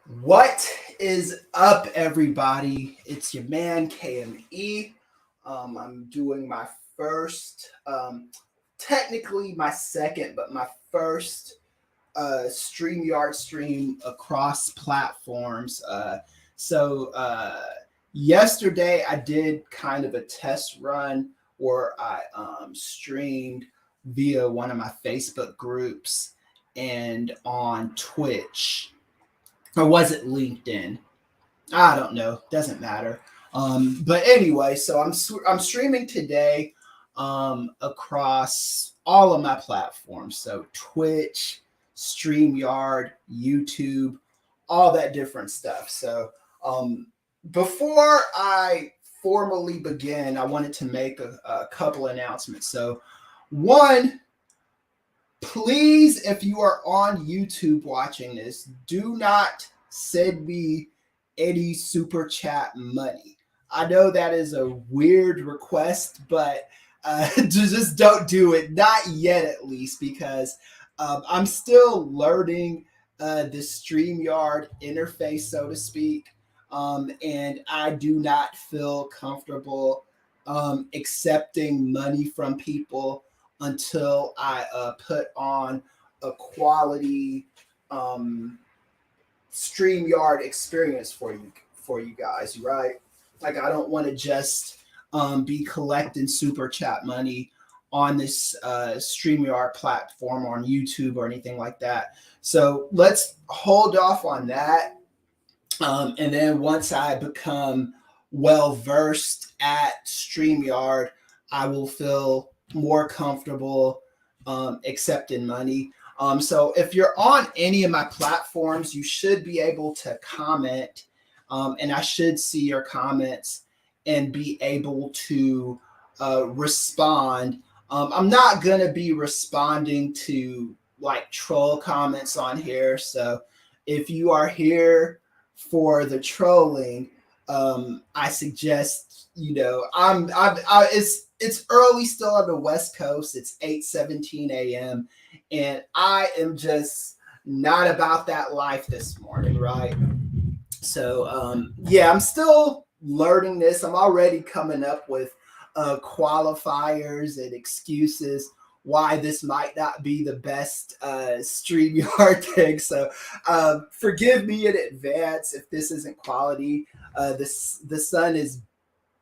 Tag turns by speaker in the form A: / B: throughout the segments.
A: What is up, everybody? It's your man KME. I'm doing my first, technically my second, but my first StreamYard stream across platforms. So yesterday I did kind of a test run where I streamed via one of my Facebook groups and on Twitch, or was it LinkedIn? I don't know. Doesn't matter. But anyway, so I'm streaming today across all of my platforms. So Twitch, StreamYard, YouTube, all that different stuff. So before I formally begin, I wanted to make a couple announcements. So one, please, if you are on YouTube watching this, do not send me any super chat money. I know that is a weird request, but just don't do it. Not yet, at least, because I'm still learning the StreamYard interface, so to speak. And I do not feel comfortable accepting money from people until I put on a quality StreamYard experience for you guys, right? Like, I don't want to just be collecting super chat money on this StreamYard platform or on YouTube or anything like that. So let's hold off on that. And then once I become well versed at StreamYard, I will feel more comfortable accepting money. So if you're on any of my platforms, you should be able to comment, and I should see your comments and be able to respond. I'm not going to be responding to like troll comments on here. So if you are here for the trolling, I suggest, it's early still on the West Coast. It's 8:17 a.m. and I am just not about that life this morning, right? So yeah, I'm still learning this. I'm already coming up with qualifiers and excuses why this might not be the best StreamYard thing. So forgive me in advance if this isn't quality. The sun is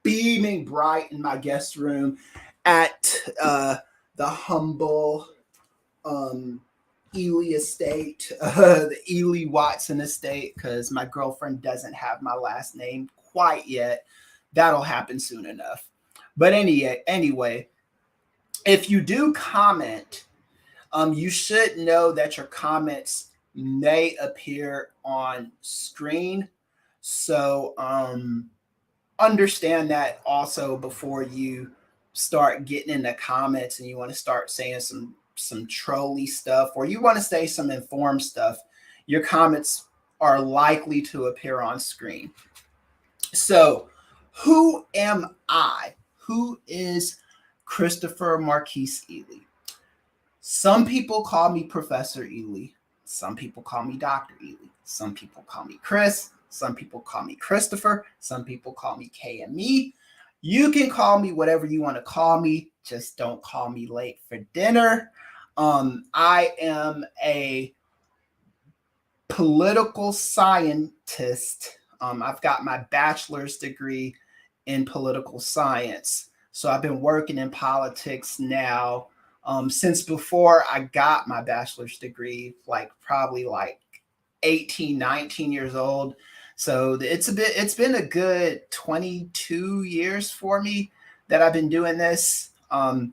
A: beaming bright in my guest room at the humble Ely estate, the Ely Watson estate, because my girlfriend doesn't have my last name quite yet. That'll happen soon enough. But anyway, if you do comment, you should know that your comments may appear on screen. So understand that also before you start getting in the comments and you want to start saying some trolly stuff, or you want to say some informed stuff, your comments are likely to appear on screen. So who am I? Who is Christopher Marquise Ely? Some people call me Professor Ely. Some people call me Dr. Ely. Some people call me Chris. Some people call me Christopher. Some people call me KME. You can call me whatever you want to call me. Just don't call me late for dinner. I am a political scientist. I've got my bachelor's degree in political science. So I've been working in politics now since before I got my bachelor's degree, probably 18, 19 years old. So it's been a good 22 years for me that I've been doing this. I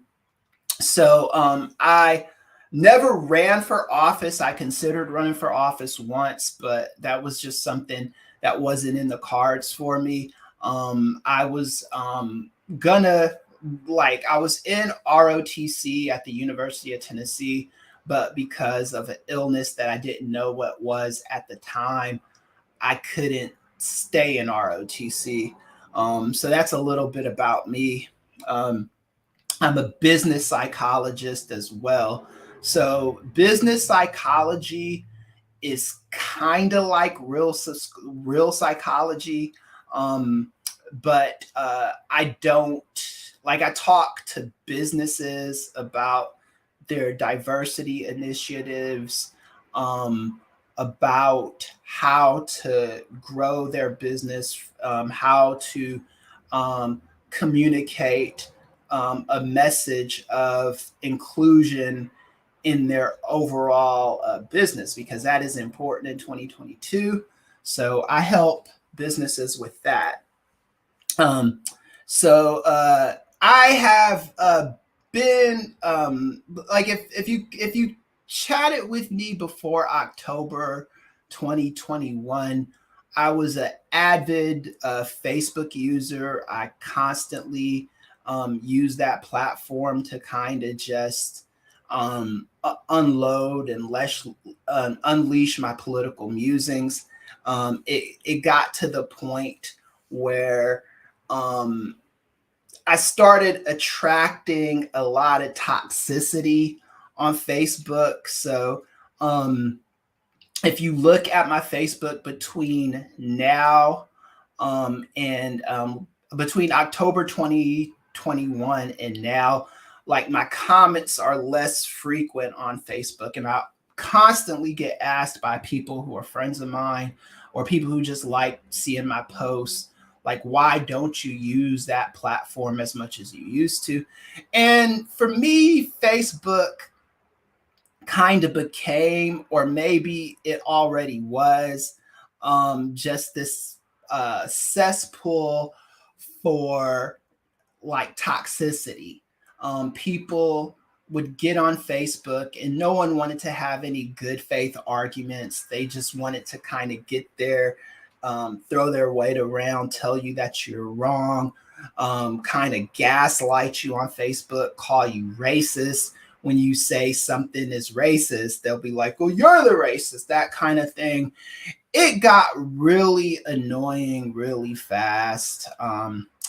A: never ran for office. I considered running for office once, but that was just something that wasn't in the cards for me. I was I was in ROTC at the University of Tennessee, but because of an illness that I didn't know what was at the time, I couldn't stay in ROTC. So that's a little bit about me. I'm a business psychologist as well. So business psychology is kind of like real psychology. But I don't like, I talk to businesses about their diversity initiatives, about how to grow their business, how to communicate a message of inclusion in their overall business, because that is important in 2022. So I help businesses with that. So I have been like, if you chatted with me before October 2021, I was an avid Facebook user. I constantly use that platform to kind of just unload and unleash my political musings. It got to the point where I started attracting a lot of toxicity on Facebook. So if you look at my Facebook between now and between October 2021 and now, like, my comments are less frequent on Facebook, and I constantly get asked by people who are friends of mine or people who just like seeing my posts, like, why don't you use that platform as much as you used to? And for me, Facebook kind of became, or maybe it already was, just this cesspool for like toxicity. People would get on Facebook and no one wanted to have any good faith arguments. They just wanted to kind of get there, throw their weight around, tell you that you're wrong, kind of gaslight you on Facebook, call you racist. When you say something is racist, they'll be like, well, you're the racist, that kind of thing. It got really annoying really fast.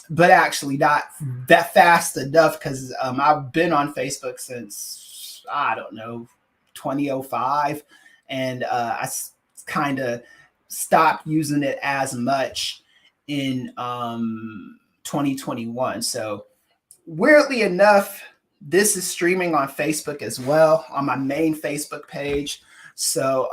A: But actually not that fast enough, because I've been on Facebook since, I don't know, 2005. And I kind of stopped using it as much in 2021. So weirdly enough, this is streaming on Facebook as well, on my main Facebook page. So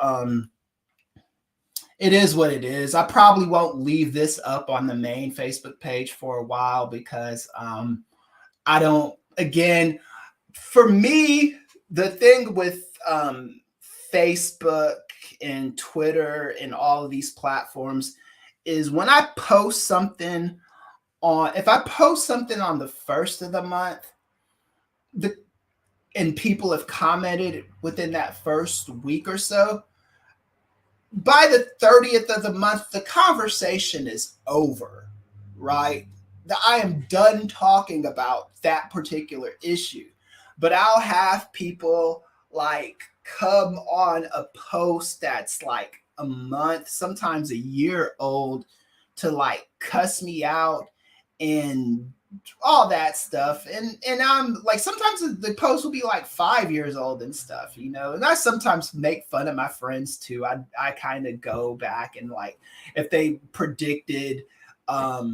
A: it is what it is. I probably won't leave this up on the main Facebook page for a while, because I don't, again, for me, the thing with Facebook and Twitter and all of these platforms is, when I post something if I post something on the first of the month, and people have commented within that first week or so, by the 30th of the month, the conversation is over, right? I am done talking about that particular issue. But I'll have people like come on a post that's like a month, sometimes a year old, to like cuss me out and all that stuff. And I'm like, sometimes the post will be like 5 years old and stuff, you know. And I sometimes make fun of my friends too. I kind of go back and, like, if they predicted a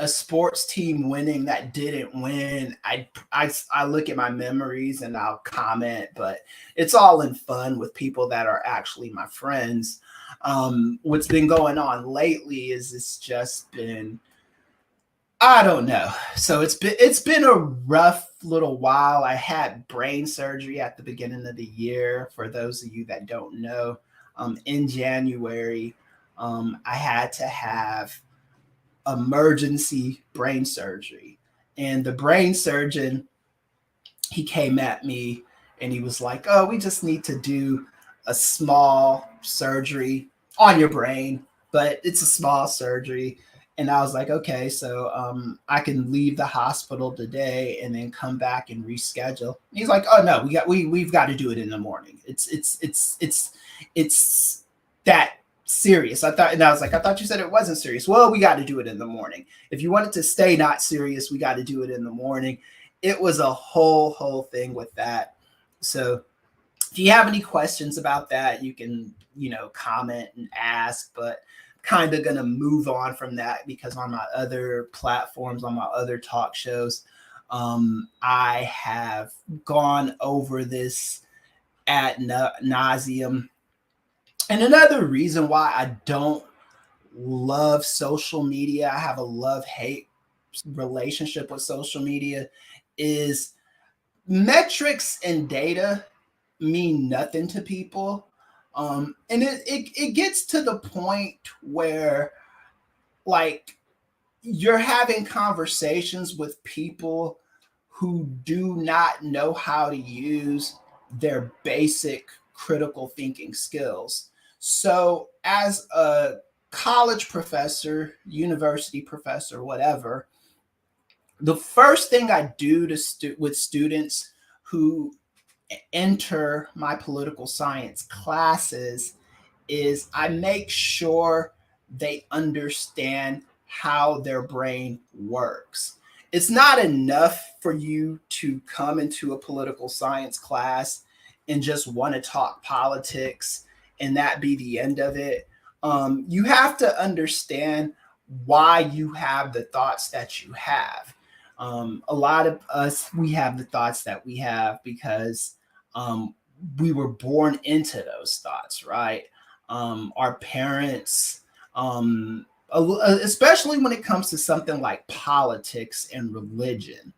A: sports team winning that didn't win, I look at my memories and I'll comment. But it's all in fun with people that are actually my friends. What's been going on lately is it's just been, I don't know. So it's been a rough little while. I had brain surgery at the beginning of the year. For those of you that don't know, in January, I had to have emergency brain surgery, and the brain surgeon, he came at me and he was like, "Oh, we just need to do a small surgery on your brain, but it's a small surgery." And I was like, okay, so I can leave the hospital today and then come back and reschedule. And he's like, "Oh no, we've got to do it in the morning. It's that serious." I was like, "I thought you said it wasn't serious." "Well, we got to do it in the morning. If you want it to stay not serious, we got to do it in the morning." It was a whole thing with that. So if you have any questions about that, you can, comment and ask, but kind of going to move on from that because on my other platforms, on my other talk shows, I have gone over this ad nauseum. And another reason why I don't love social media, I have a love-hate relationship with social media, is metrics and data mean nothing to people. And it gets to the point where, like, you're having conversations with people who do not know how to use their basic critical thinking skills. So, as a college professor, university professor, whatever, the first thing I do with students who enter my political science classes is I make sure they understand how their brain works. It's not enough for you to come into a political science class and just want to talk politics and that be the end of it. You have to understand why you have the thoughts that you have. A lot of us, we have the thoughts that we have because we were born into those thoughts, right? Our parents, especially when it comes to something like politics and religion,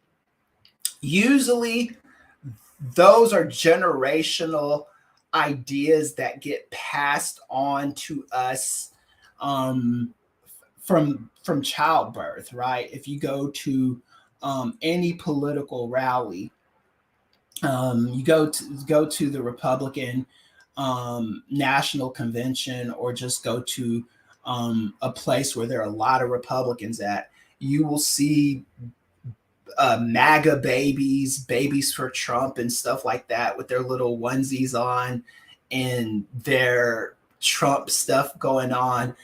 A: usually those are generational ideas that get passed on to us from childbirth, right? If you go to any political rally, you go to the Republican national convention, or just go to a place where there are a lot of Republicans at, you will see MAGA babies for Trump and stuff like that with their little onesies on and their Trump stuff going on.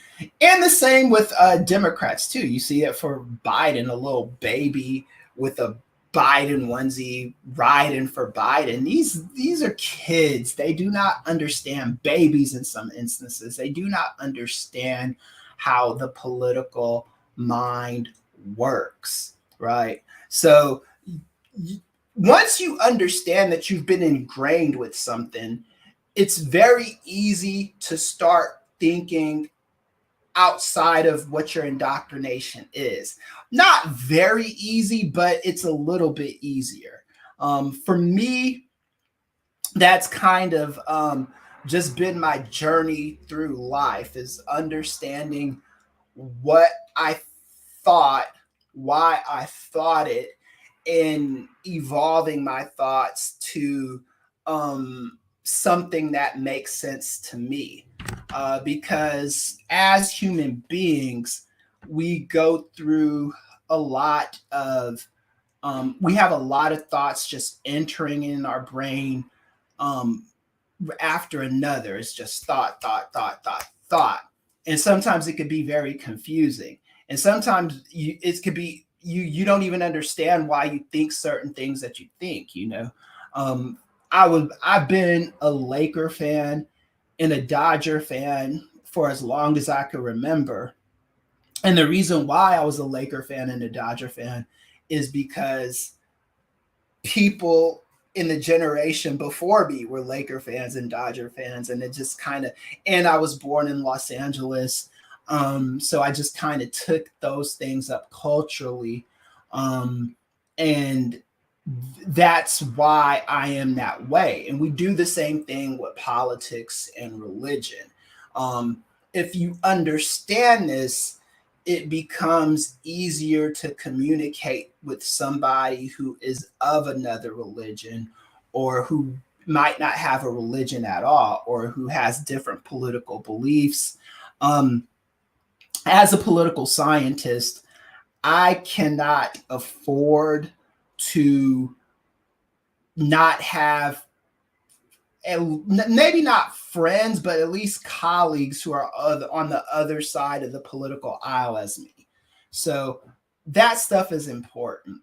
A: And the same with Democrats too. You see it for Biden, a little baby with a Biden onesie riding for Biden. These are kids. They do not understand, babies in some instances. They do not understand how the political mind works, right? So once you understand that you've been ingrained with something, it's very easy to start thinking outside of what your indoctrination is. Not very easy, but it's a little bit easier. For me, that's kind of just been my journey through life, is understanding what I thought, why I thought it, and evolving my thoughts to something that makes sense to me. Because as human beings, we go through a lot of, we have a lot of thoughts just entering in our brain after another. It's just thought, thought, thought, thought, thought. And sometimes it could be very confusing. And sometimes it could be, you don't even understand why you think certain things that you think, I've been a Laker fan and a Dodger fan for as long as I could remember. And the reason why I was a Laker fan and a Dodger fan is because people in the generation before me were Laker fans and Dodger fans. And it just kind of, and I was born in Los Angeles. So I just kind of took those things up culturally. And that's why I am that way. And we do the same thing with politics and religion. If you understand this, it becomes easier to communicate with somebody who is of another religion, or who might not have a religion at all, or who has different political beliefs. As a political scientist, I cannot afford to not have, maybe not friends, but at least colleagues who are on the other side of the political aisle as me. So that stuff is important.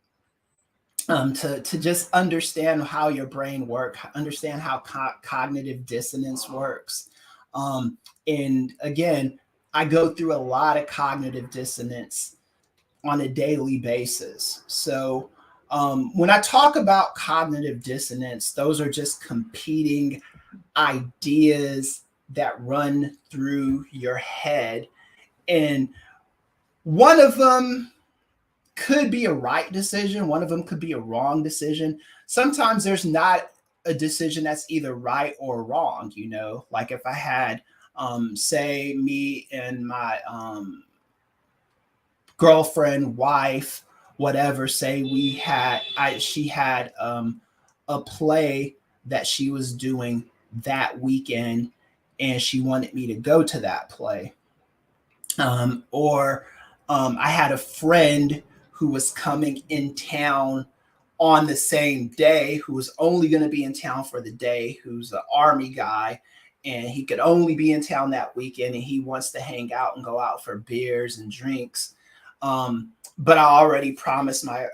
A: to just understand how your brain works, understand how cognitive dissonance works. And again, I go through a lot of cognitive dissonance on a daily basis. So when I talk about cognitive dissonance, those are just competing ideas that run through your head. And one of them could be a right decision, one of them could be a wrong decision. Sometimes there's not a decision that's either right or wrong, you know, like if I had, say, me and my girlfriend, wife, whatever, say she had a play that she was doing that weekend and she wanted me to go to that play. Or I had a friend who was coming in town on the same day, who was only going to be in town for the day, who's an army guy, and he could only be in town that weekend, and he wants to hang out and go out for beers and drinks. But I already promised my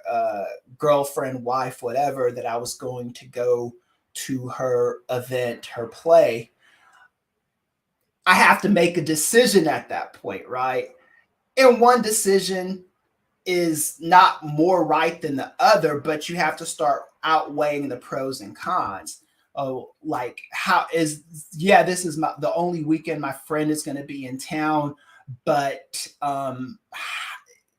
A: girlfriend, wife, whatever, that I was going to go to her event, her play. I have to make a decision at that point, right? And one decision is not more right than the other, but you have to start outweighing the pros and cons. Oh, like this is the only weekend my friend is going to be in town, but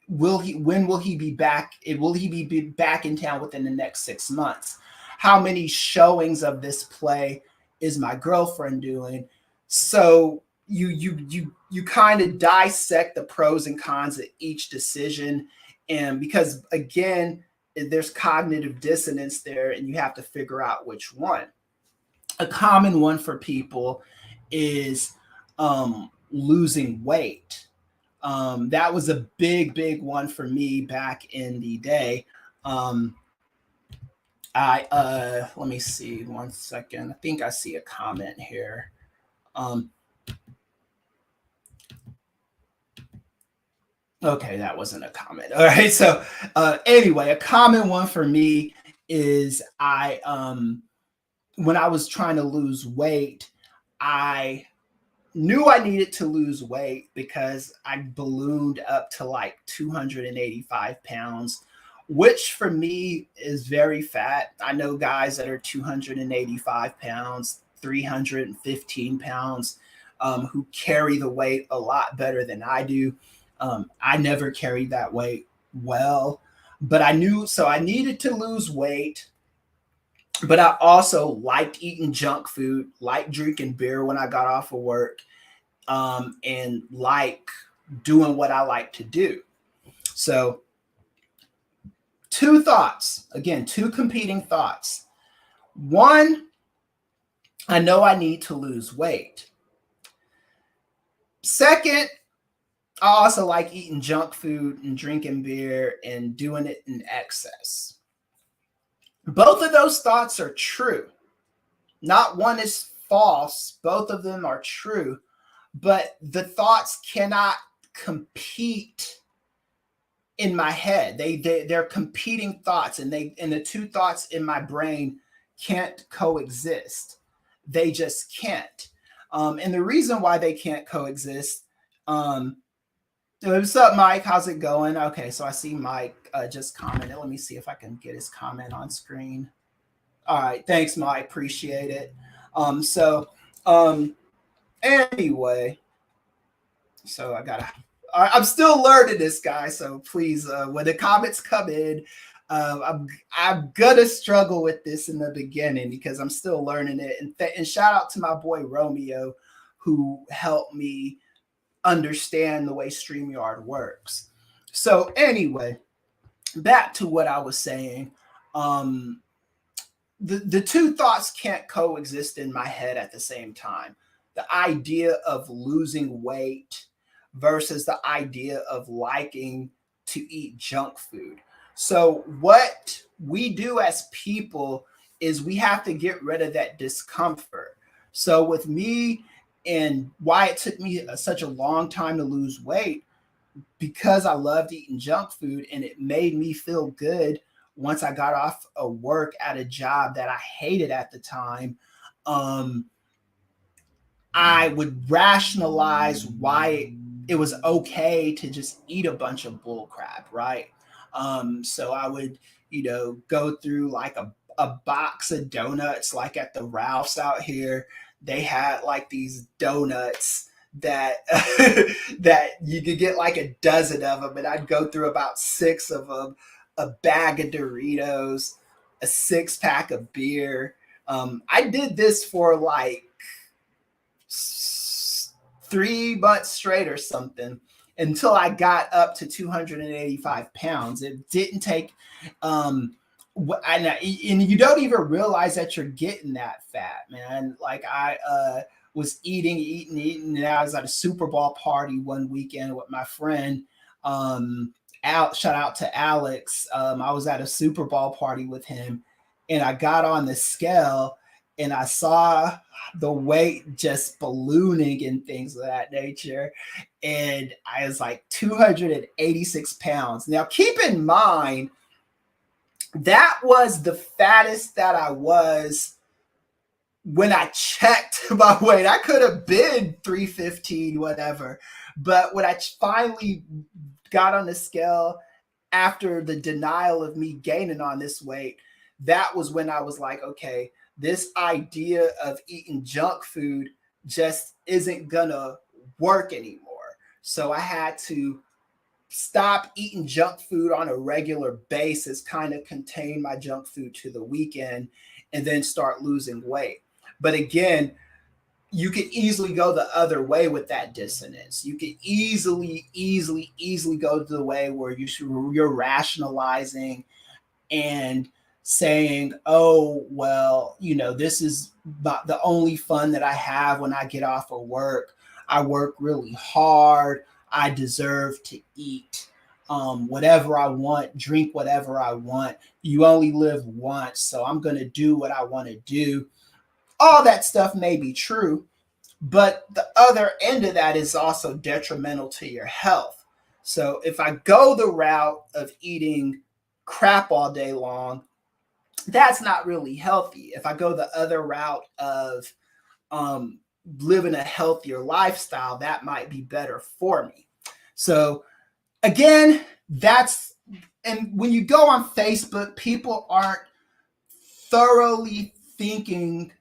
A: when will he be back? Will he be back in town within the next 6 months? How many showings of this play is my girlfriend doing? So you kind of dissect the pros and cons of each decision. And because again, there's cognitive dissonance there, and you have to figure out which one. A common one for people is losing weight. That was a big one for me back in the day. Let me see 1 second. I think I see a comment here. Okay, that wasn't a comment. All right. So anyway, a common one for me is when I was trying to lose weight, I knew I needed to lose weight because I ballooned up to like 285 pounds, which for me is very fat. I know guys that are 285 pounds, 315 pounds, who carry the weight a lot better than I do. I never carried that weight well, but I knew, so I needed to lose weight. But I also liked eating junk food, liked drinking beer when I got off of work, and like doing what I like to do. So, two thoughts, again, two competing thoughts. One, I know I need to lose weight. Second, I also like eating junk food and drinking beer and doing it in excess. Both of those thoughts are true. Not one is false. Both of them are true. But the thoughts cannot compete in my head. They're competing thoughts, and the two thoughts in my brain can't coexist. They just can't. And the reason why they can't coexist, what's up, Mike? How's it going? Okay, so I see Mike just commented. Let me see if I can get his comment on screen. All right, thanks, Mike. Appreciate it. Anyway, so I'm still learning this, guy. So please, when the comments come in, I'm gonna struggle with this in the beginning because I'm still learning it. And shout out to my boy Romeo, who helped me understand the way StreamYard works. So anyway, back to what I was saying. The two thoughts can't coexist in my head at the same time. The idea of losing weight versus the idea of liking to eat junk food. So what we do as people is we have to get rid of that discomfort. So with me, and why it took me such a long time to lose weight, because I loved eating junk food and it made me feel good once I got off of work at a job that I hated at the time, I would rationalize why it was okay to just eat a bunch of bull crap, right? So I would, go through like a box of donuts, like at the Ralph's out here. They had like these donuts that that you could get like a dozen of them, and I'd go through about six of them, a bag of Doritos, a six pack of beer. I did this for like 3 months straight or something until I got up to 285 pounds. It didn't take, and you don't even realize that you're getting that fat, man. Like I was eating, and I was at a Super Bowl party one weekend with my friend. Shout out to Alex. I was at a Super Bowl party with him, and I got on the scale, and I saw the weight just ballooning and things of that nature. And I was like 286 pounds. Now, keep in mind, that was the fattest that I was when I checked my weight. I could have been 315, whatever. But when I finally got on the scale after the denial of me gaining on this weight, that was when I was like, okay, this idea of eating junk food just isn't gonna work anymore. So I had to stop eating junk food on a regular basis, kind of contain my junk food to the weekend, and then start losing weight. But again, you could easily go the other way with that dissonance. You could easily go to the way where you're rationalizing and saying, oh, well, this is the only fun that I have when I get off of work. I work really hard. I deserve to eat whatever I want, drink whatever I want. You only live once, so I'm going to do what I want to do. All that stuff may be true, but the other end of that is also detrimental to your health. So if I go the route of eating crap all day long, that's not really healthy. If I go the other route of living a healthier lifestyle, that might be better for me. So again, and when you go on Facebook, people aren't thoroughly thinking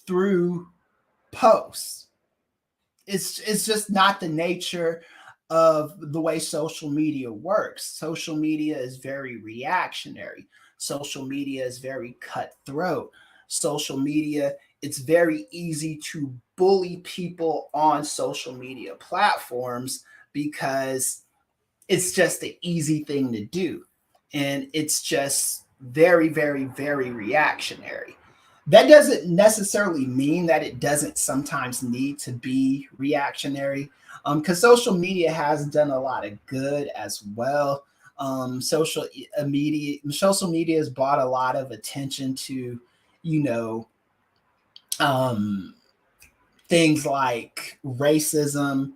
A: through posts. It's just not the nature of the way social media works. Social media is very reactionary. Social media is very cutthroat. Social media, it's very easy to bully people on social media platforms because it's just an easy thing to do. And it's just very, very, very reactionary. That doesn't necessarily mean that it doesn't sometimes need to be reactionary, because social media has done a lot of good as well. Social media has brought a lot of attention to, you know, um, things like racism,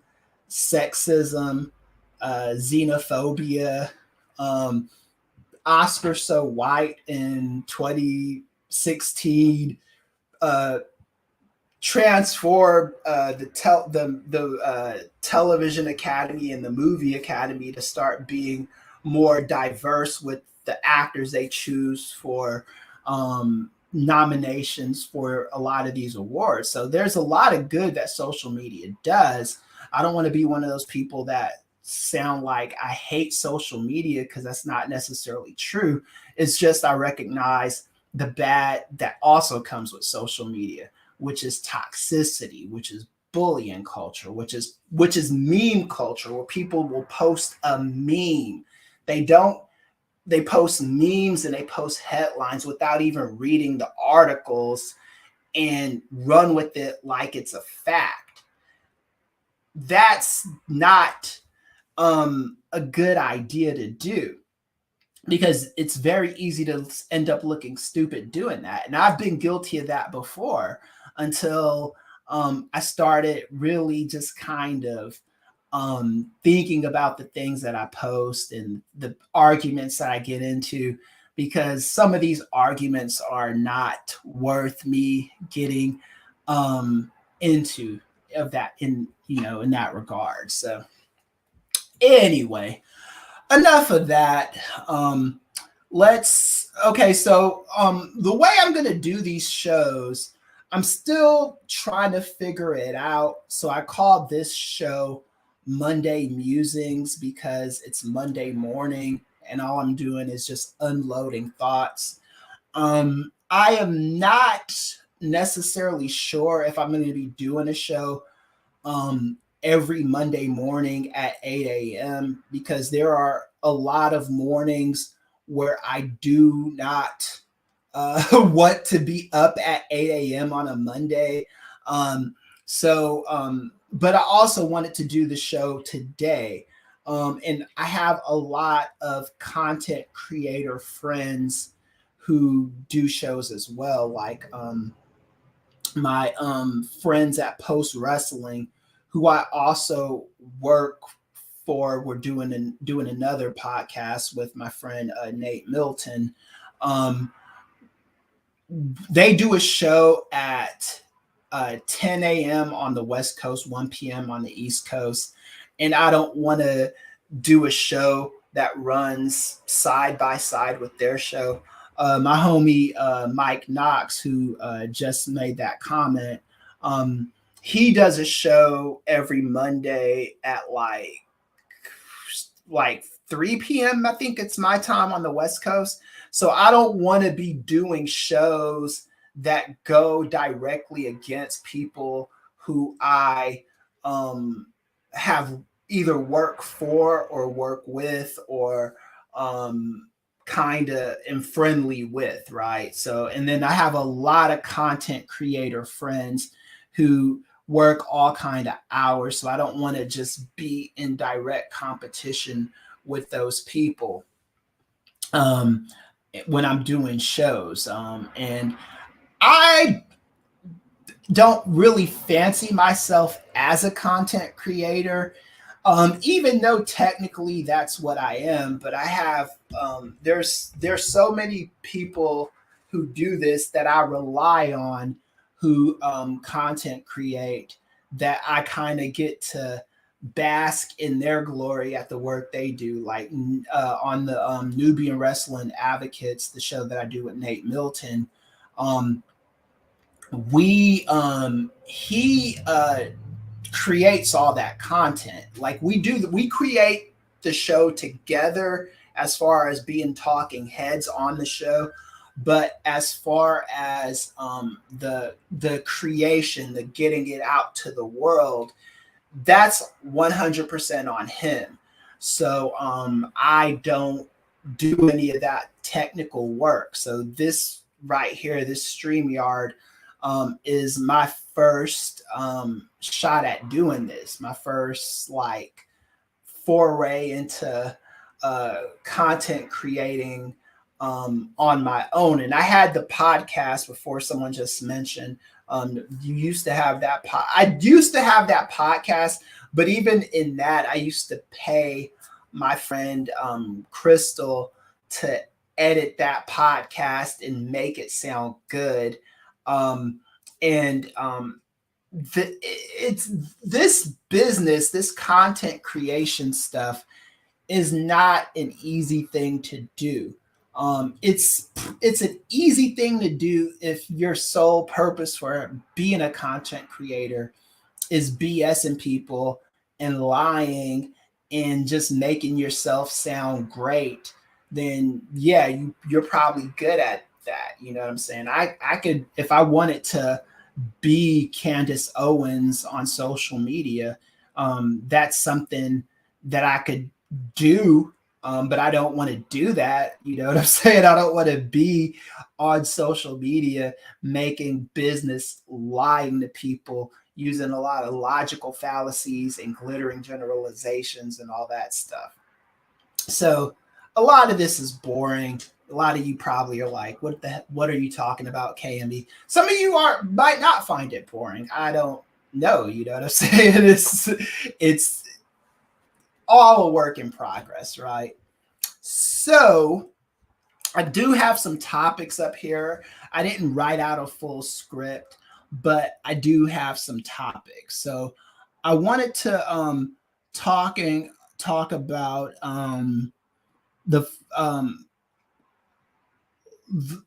A: sexism, xenophobia. Oscar So White in 2016 transformed the television academy and the movie academy to start being more diverse with the actors they choose for nominations for a lot of these awards. So there's a lot of good that social media does. I don't want to be one of those people that sound like I hate social media, because that's not necessarily true. It's just I recognize the bad that also comes with social media, which is toxicity, which is bullying culture, which is meme culture, where people will post a meme. They post memes and they post headlines without even reading the articles and run with it like it's a fact. That's not a good idea to do, because it's very easy to end up looking stupid doing that. And I've been guilty of that before, until I started really just kind of thinking about the things that I post and the arguments that I get into. because some of these arguments are not worth me getting into of that in that regard. So anyway, enough of that. The way I'm going to do these shows, I'm still trying to figure it out. So I call this show Monday Musings because it's Monday morning and all I'm doing is just unloading thoughts. I am not necessarily sure if I'm going to be doing a show every Monday morning at 8 a.m. because there are a lot of mornings where I do not want to be up at 8 a.m. on a Monday. But I also wanted to do the show today. And I have a lot of content creator friends who do shows as well, like my friends at Post Wrestling, who I also work for. We're doing another podcast with my friend Nate Milton. They do a show at 10 a.m. on the West Coast, 1 p.m. on the East Coast, and I don't want to do a show that runs side by side with their show. My homie Mike Knox, who just made that comment, he does a show every Monday at like 3 p.m. I think it's my time on the West Coast. So I don't want to be doing shows that go directly against people who I have either work for or work with or kind of am friendly with, right? So, and then I have a lot of content creator friends who work all kind of hours. So I don't want to just be in direct competition with those people when I'm doing shows. And I don't really fancy myself as a content creator, even though technically that's what I am. But I have there's so many people who do this that I rely on, who content create, that I kind of get to bask in their glory at the work they do. Like on the Nubian Wrestling Advocates, the show that I do with Nate Milton. He creates all that content. Like we create the show together as far as being talking heads on the show, but as far as the creation, the getting it out to the world, that's 100% on him. So I don't do any of that technical work. So this right here, this StreamYard, is my first shot at doing this. My first like foray into content creating on my own. And I had the podcast before. Someone just mentioned you used to have that. I used to have that podcast, but even in that, I used to pay my friend Crystal to edit that podcast and make it sound good. It's this business, this content creation stuff is not an easy thing to do. It's an easy thing to do if your sole purpose for being a content creator is BSing people and lying and just making yourself sound great. Then yeah, you're probably good at that. You know what I'm saying? I could, if I wanted to be Candace Owens on social media, that's something that I could do. But I don't want to do that. You know what I'm saying? I don't want to be on social media making business, lying to people, using a lot of logical fallacies and glittering generalizations and all that stuff. So a lot of this is boring. A lot of you probably are like, what are you talking about, KMB? Some of you might not find it boring. I don't know. You know what I'm saying? It's all a work in progress, right? So I do have some topics up here. I didn't write out a full script, but I do have some topics. So I wanted to talking talk about the um,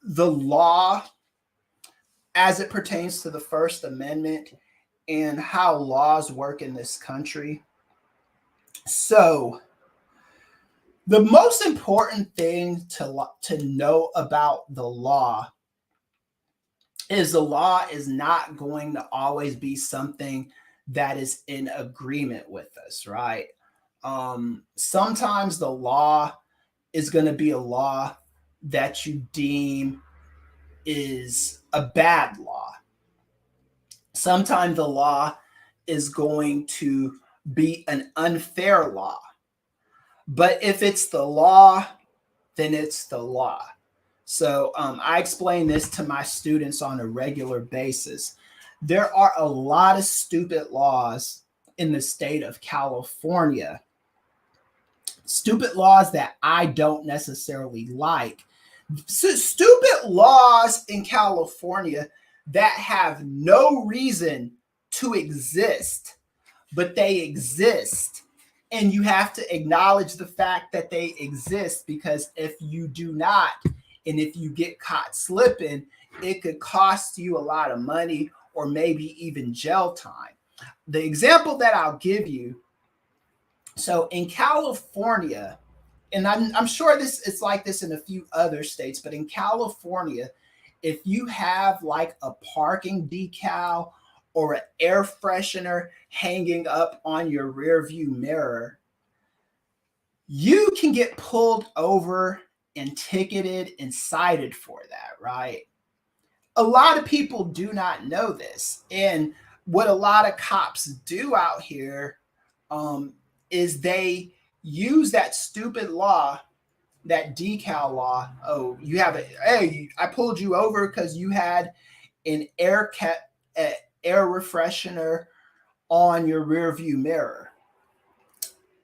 A: the law as it pertains to the First Amendment and how laws work in this country. So the most important thing to know about the law is the law is not going to always be something that is in agreement with us, right? Sometimes the law is going to be a law that you deem is a bad law. Sometimes the law is going to be an unfair law. But if it's the law, then it's the law. So I explain this to my students on a regular basis. There are a lot of stupid laws in the state of California, stupid laws that I don't necessarily like. So stupid laws in California that have no reason to exist, but they exist. And you have to acknowledge the fact that they exist, because if you do not, and if you get caught slipping, it could cost you a lot of money or maybe even jail time. The example that I'll give you, so in California, and I'm sure this it's like this in a few other states, but in California, if you have like a parking decal or an air freshener hanging up on your rear view mirror, you can get pulled over and ticketed and cited for that, right? A lot of people do not know this. And what a lot of cops do out here is they use that stupid law, that decal law. Oh, you have a, hey, I pulled you over because you had an air refreshener on your rear view mirror.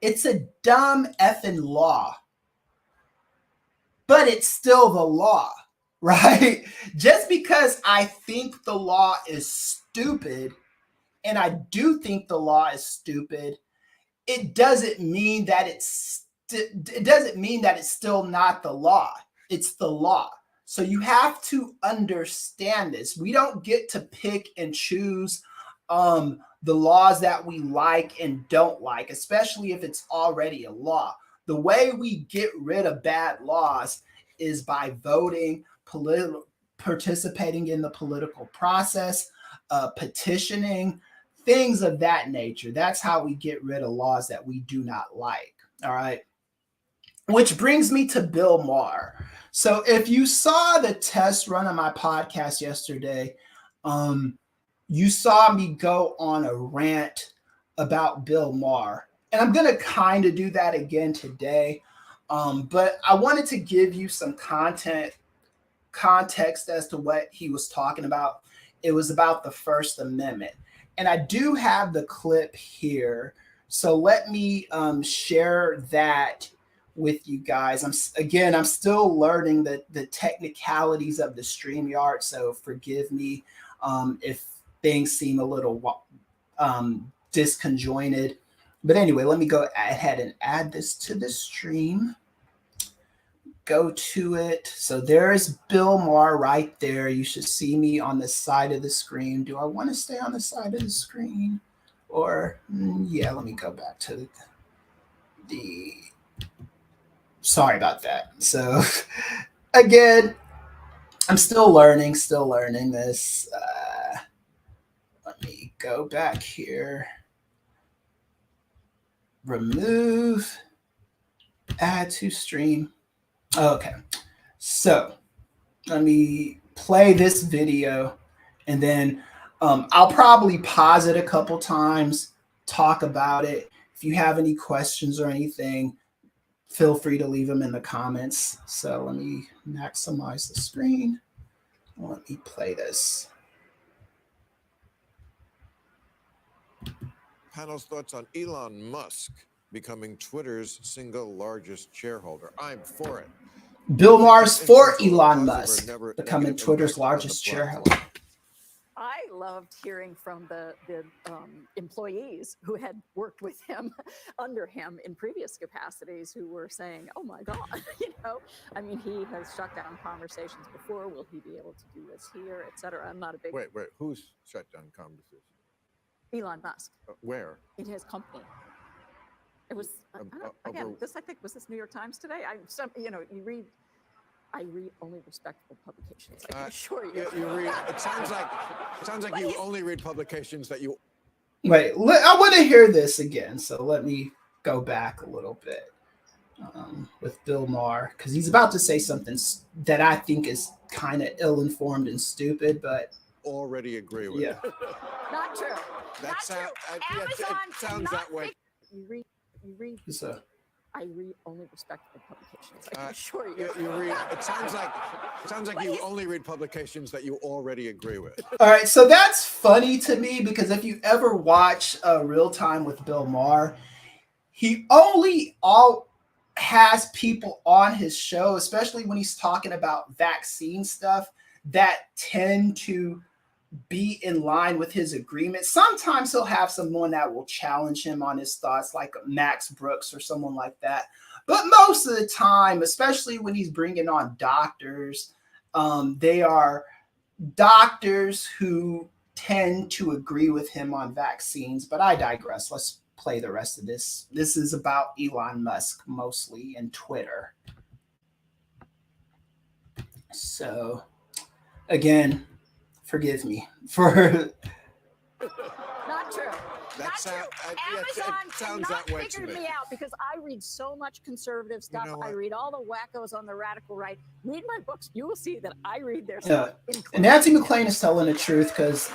A: It's a dumb effing law, but it's still the law, right? Just because I think the law is stupid, and I do think the law is stupid, it doesn't mean that it doesn't mean that it's still not the law. It's the law. So you have to understand this. We don't get to pick and choose the laws that we like and don't like, especially if it's already a law. The way we get rid of bad laws is by voting, participating in the political process, petitioning, things of that nature. That's how we get rid of laws that we do not like. All right. Which brings me to Bill Maher. So if you saw the test run on my podcast yesterday, you saw me go on a rant about Bill Maher. And I'm going to kind of do that again today. But I wanted to give you some context as to what he was talking about. It was about the First Amendment. And I do have the clip here. So let me share that with you guys. I'm still learning the technicalities of the StreamYard, so forgive me if things seem a little disconjointed. But anyway, let me go ahead and add this to the stream. Go to it. So there's Bill Maher right there. You should see me on the side of the screen. Do I want to stay on the side of the screen? Or, yeah, let me go back to the sorry about that. So again, I'm still learning this. Let me go back here. Remove, add to stream. Okay, so let me play this video, and then I'll probably pause it a couple times, talk about it. If you have any questions or anything, feel free to leave them in the comments. So let me maximize the screen. Let me play this.
B: Panel's thoughts on Elon Musk becoming Twitter's single largest shareholder. I'm for it.
A: Bill Maher's for Elon Musk, becoming Twitter's largest shareholder.
B: I loved hearing from the employees who had worked with him under him in previous capacities who were saying, oh my God, I mean, he has shut down conversations before. Will he be able to do this here, et cetera? I'm not a big...
C: Wait, who's shut down conversations?
B: Elon Musk.
C: Where?
B: In his company. It was, was this New York Times today? I read only respectable publications. I can assure you.
C: It sounds like you only read publications that you.
A: Wait, I want to hear this again. So let me go back a little bit with Bill Maher, because he's about to say something that I think is kind of ill-informed and stupid, but
C: already agree with.
A: Yeah.
B: Not true.
C: Not true. Amazon it sounds that way.
B: You read. I read only respectable publications. I can assure you.
C: It sounds like you only read publications that you already agree with.
A: All right, so that's funny to me because if you ever watch Real Time with Bill Maher, he only has people on his show, especially when he's talking about vaccine stuff, that tend to be in line with his agreement. Sometimes he'll have someone that will challenge him on his thoughts, like Max Brooks or someone like that. But most of the time, especially when he's bringing on doctors, they are doctors who tend to agree with him on vaccines. But I digress. Let's play the rest of this. This is about Elon Musk mostly and Twitter. So, again, forgive me for...
B: Not true. Not true. Amazon
C: sounds that way to
B: figured me out because I read so much conservative stuff. I read all the wackos on the radical right. Read my books. You will see that I read their stuff.
A: And Nancy McLean is telling the truth because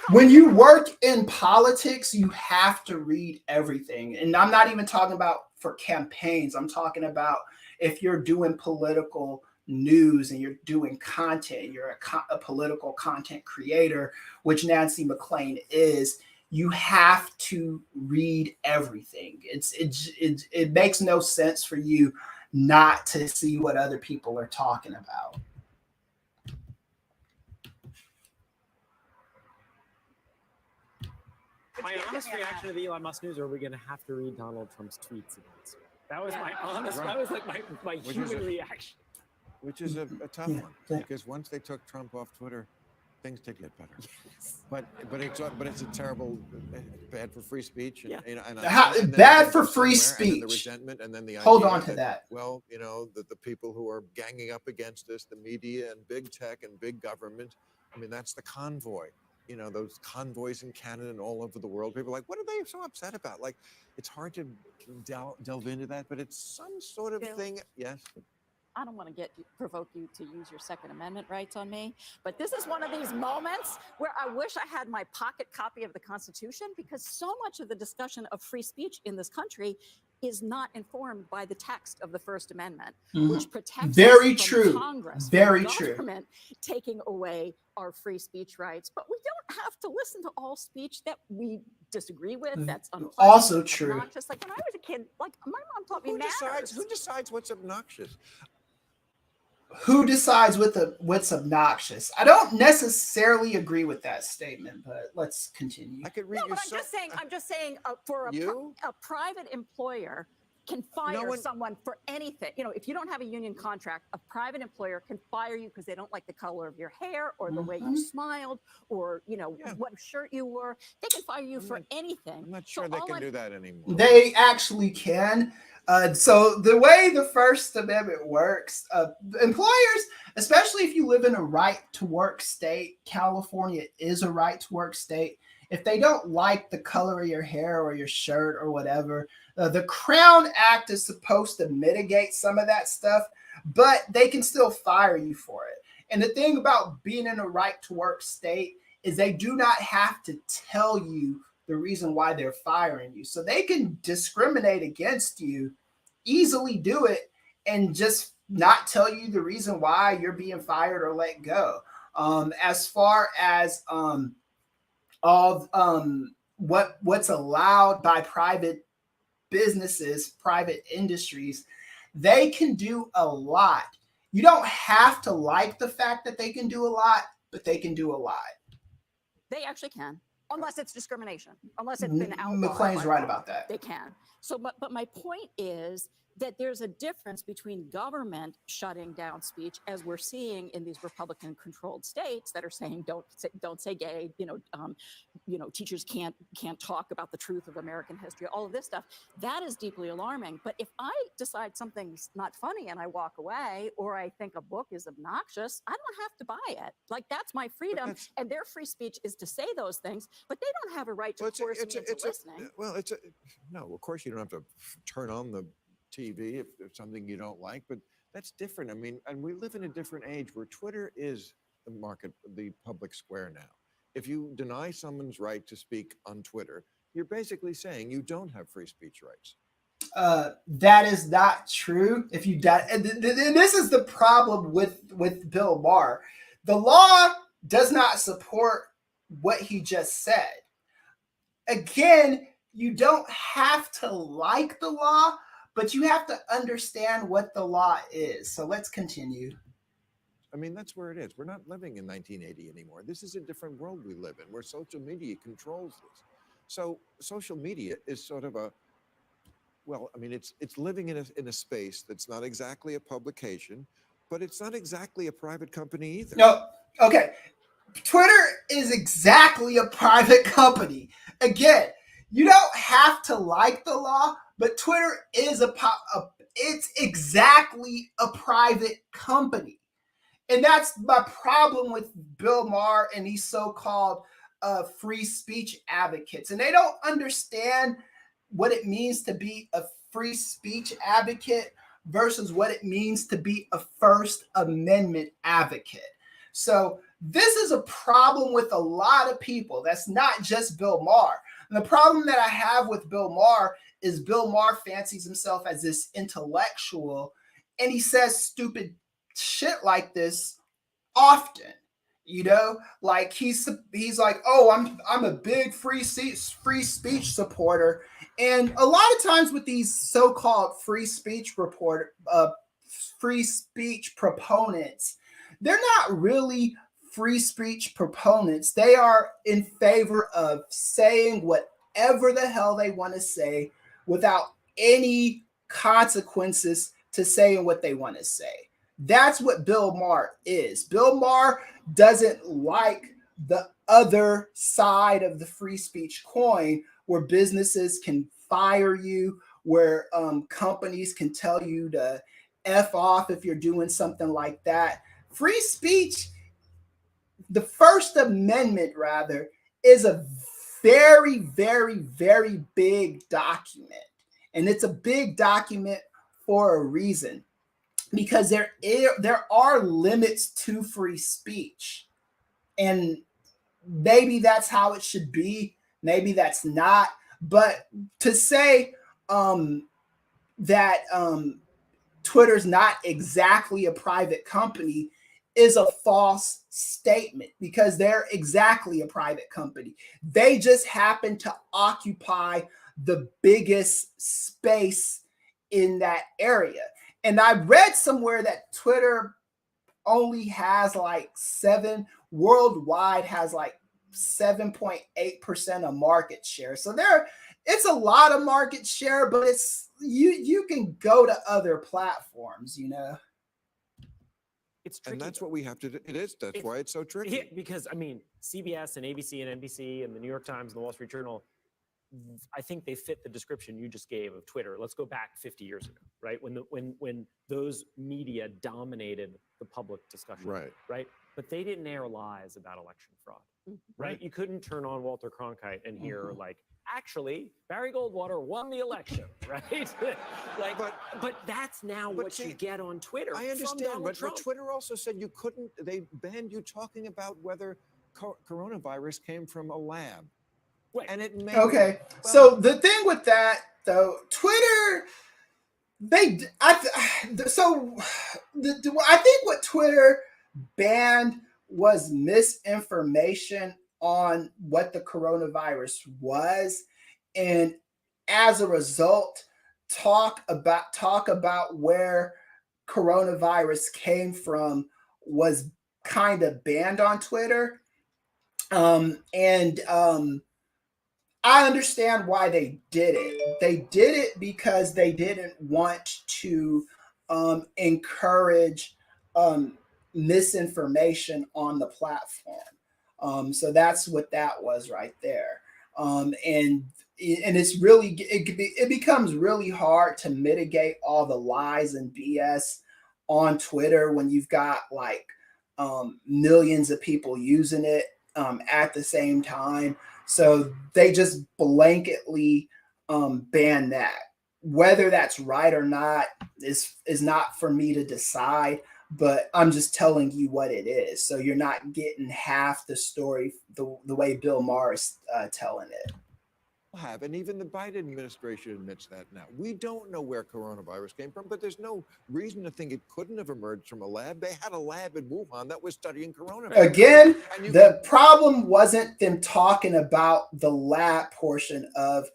A: when you work in politics, you have to read everything. And I'm not even talking about for campaigns. I'm talking about if you're doing political news and you're doing content, you're a political content creator, which Nancy McLean is, you have to read everything. It makes no sense for you not to see what other people are talking about.
D: My honest reaction to the Elon Musk news: are we going to have to read Donald Trump's tweets again? That was my honest. That was like my human reaction.
C: Which is a tough one, because once they took Trump off Twitter, things did get better. Yes. But it's a terrible, bad for free speech. And
A: bad for free speech.
C: And the resentment, and then the
A: hold on to that.
C: Well, the people who are ganging up against us, the media and big tech and big government. I mean, that's the convoy. Those convoys in Canada and all over the world. People are like, what are they so upset about? Like, it's hard to delve into that, but it's some sort of thing. Yes.
B: I don't want to provoke you to use your Second Amendment rights on me, but this is one of these moments where I wish I had my pocket copy of the Constitution, because so much of the discussion of free speech in this country is not informed by the text of the First Amendment, which protects
A: very
B: us
A: true.
B: From Congress,
A: very
B: from
A: true.
B: Government taking away our free speech rights. But we don't have to listen to all speech that we disagree with. That's unpleasant,
A: also true.
B: Obnoxious. Like when I was a kid, like my mom taught me manners.
C: Who decides what's obnoxious?
A: Who decides what's obnoxious? I don't necessarily agree with that statement, but let's continue.
C: I could read
B: but I'm just saying for a private employer can fire someone for anything. If you don't have a union contract, a private employer can fire you because they don't like the color of your hair or the way you smiled or, what shirt you wore. They can fire you for anything.
C: I'm not sure they can do that anymore.
A: They actually can. So the way the First Amendment works, employers, especially if you live in a right-to-work state, California is a right-to-work state. If they don't like the color of your hair or your shirt or whatever, the Crown Act is supposed to mitigate some of that stuff, but they can still fire you for it. And the thing about being in a right-to-work state is they do not have to tell you the reason why they're firing you. So they can discriminate against you, easily do it, and just not tell you the reason why you're being fired or let go. As far as what's allowed by private businesses, private industries, they can do a lot. You don't have to like the fact that they can do a lot, but they can do a lot.
B: They actually can, unless it's discrimination, unless it's been outlawed.
A: McLean's right about that.
B: They can. So, but my point is that there's a difference between government shutting down speech, as we're seeing in these Republican-controlled states that are saying don't say gay, teachers can't talk about the truth of American history, all of this stuff. That is deeply alarming. But if I decide something's not funny and I walk away, or I think a book is obnoxious, I don't have to buy it. Like, that's my freedom, and their free speech is to say those things, but they don't have a right to force me into listening.
C: No, of course you don't have to turn on the TV if there's something you don't like, but that's different. I mean, and we live in a different age where Twitter is the public square now. If you deny someone's right to speak on Twitter, you're basically saying you don't have free speech rights.
A: That is not true. If you and this is the problem with Bill Maher. The law does not support what he just said. Again, you don't have to like the law, but you have to understand what the law is. So let's continue.
C: I mean, that's where it is. We're not living in 1980 anymore. This is a different world we live in, where social media controls this. So social media is sort of it's living in a space that's not exactly a publication, but it's not exactly a private company either.
A: No, okay. Twitter is exactly a private company. Again, you don't have to like the law, but Twitter is it's exactly a private company. And that's my problem with Bill Maher and these so-called free speech advocates. And they don't understand what it means to be a free speech advocate versus what it means to be a First Amendment advocate. So this is a problem with a lot of people. That's not just Bill Maher. And the problem that I have with Bill Maher is Bill Maher fancies himself as this intellectual, and he says stupid shit like this often. Like he's like, oh, I'm a big free speech supporter, and a lot of times with these so-called free speech proponents, they're not really free speech proponents. They are in favor of saying whatever the hell they want to say without any consequences to saying what they want to say. That's what Bill Maher is. Bill Maher doesn't like the other side of the free speech coin, where businesses can fire you, where companies can tell you to F off if you're doing something like that. Free speech, the First Amendment, rather, is a very, very, very big document. And it's a big document for a reason, because there are limits to free speech. And maybe that's how it should be. Maybe that's not. But to say that Twitter's not exactly a private company is a false statement, because they're exactly a private company. They just happen to occupy the biggest space in that area. And I read somewhere that Twitter only has worldwide has 7.8% of market share. So it's a lot of market share, but it's you can go to other platforms,
D: It's tricky.
C: And that's what we have to do. That's why it's so tricky.
D: Yeah, because CBS and ABC and NBC and the New York Times and the Wall Street Journal, I think they fit the description you just gave of Twitter. Let's go back 50 years ago, right? When those media dominated the public discussion, right? But they didn't air lies about election fraud, right? You couldn't turn on Walter Cronkite and hear actually, Barry Goldwater won the election, right? but that's now what you get on Twitter.
C: I understand, but Twitter also said you couldn't. They banned you talking about whether coronavirus came from a lab.
D: Right.
C: And it made
A: so the thing with that, though, Twitter, I think what Twitter banned was misinformation on what the coronavirus was, and as a result, talk about where coronavirus came from was kind of banned on Twitter. And I understand why they did it. They did it because they didn't want to encourage misinformation on the platform. So that's what that was right there. And it's really it becomes really hard to mitigate all the lies and BS on Twitter when you've got like millions of people using it at the same time. So they just blanketly ban that. Whether that's right or not is not for me to decide, but I'm just telling you what it is. So you're not getting half the story the way Bill Maher is telling it.
C: Have, and even the Biden administration admits that now. We don't know where coronavirus came from, but there's no reason to think it couldn't have emerged from a lab. They had a lab in Wuhan that was studying coronavirus.
A: Again, the problem wasn't them talking about the lab portion of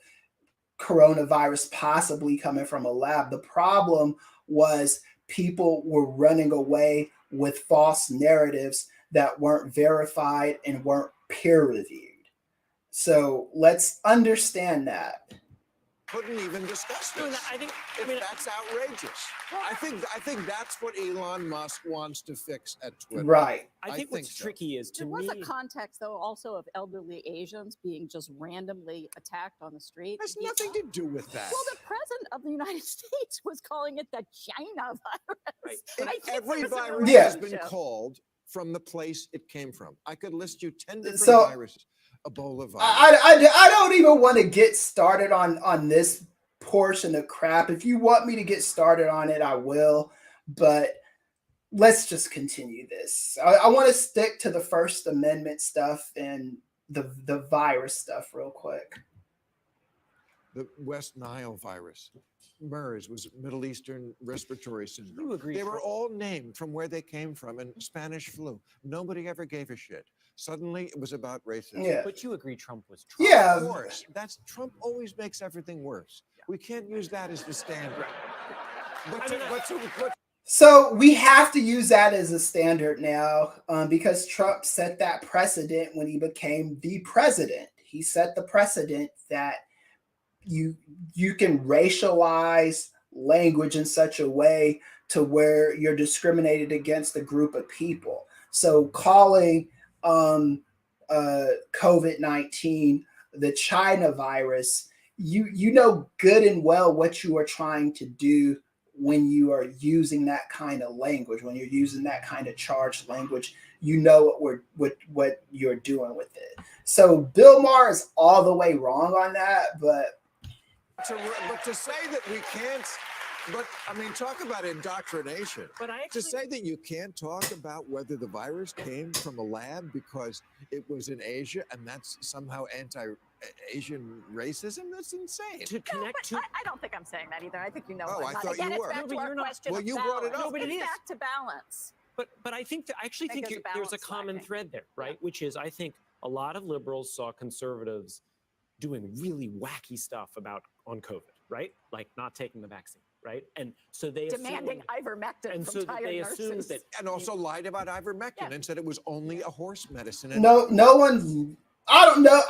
A: coronavirus possibly coming from a lab. The problem was people were running away with false narratives that weren't verified and weren't peer reviewed. So let's understand that.
C: Couldn't even discuss this.
D: No,
C: That's outrageous. I think that's what Elon Musk wants to fix at Twitter.
A: Right.
D: I think what's tricky is, to
B: there
D: me,
B: was a context though also of elderly Asians being just randomly attacked on the street.
C: Has nothing to do with that.
B: Well, the president of the United States was calling it the China virus.
D: Right.
C: Every
B: there's a
C: virus has been
B: relationship.
C: called from the place it came from. I could list you 10 different viruses. Ebola virus.
A: I don't even want to get started on this portion of crap. If you want me to get started on it, I will. But let's just continue this. I want to stick to the First Amendment stuff and the virus stuff real quick.
C: The West Nile virus, MERS was Middle Eastern Respiratory Syndrome.
D: You agree,
C: They were
D: Trump?
C: all named from where they came from, and Spanish flu. Nobody ever gave a shit. Suddenly, it was about racism.
A: Yeah.
D: But you agree Trump was Trump.
A: Yeah.
C: Of course. That's Trump always makes everything worse. We can't use that as the standard.
A: So we have to use that as a standard now because Trump set that precedent when he became the president. He set the precedent that you can racialize language in such a way to where you're discriminated against a group of people. So calling COVID-19 the China virus, you know good and well what you are trying to do when you are using that kind of language, when you're using that kind of charged language. You know what you're doing with it. So Bill Maher is all the way wrong on that, but
C: to say that we can't, but I mean, talk about indoctrination.
D: But
C: to say that you can't talk about whether the virus came from a lab because it was in Asia and that's somehow anti-Asian racism, that's insane.
D: To connect to,
B: I don't think I'm saying that either. I think you know.
C: Oh,
B: I'm
C: I
B: not.
C: thought
B: Again,
C: you
B: it's
C: were.
B: back
D: No,
B: to
D: but
B: our
D: you're not.
B: question
C: Well,
B: of
C: you brought it
B: balance.
C: up.
D: No, but it
B: It's
D: is.
B: back to balance.
D: but I think that, I actually think
B: There's a
D: there's a
B: balance
D: common
B: lacking.
D: thread there, right? Which is, I think a lot of liberals saw conservatives doing really wacky stuff on COVID, right? Like not taking the vaccine, right? And so they
B: Demanding
D: assumed,
B: ivermectin
D: and
B: from
D: so that
B: tired
D: they
B: nurses.
D: assumed that,
C: And also lied about ivermectin
B: Yeah.
C: and said it was only a horse medicine. And
A: no one. I don't know.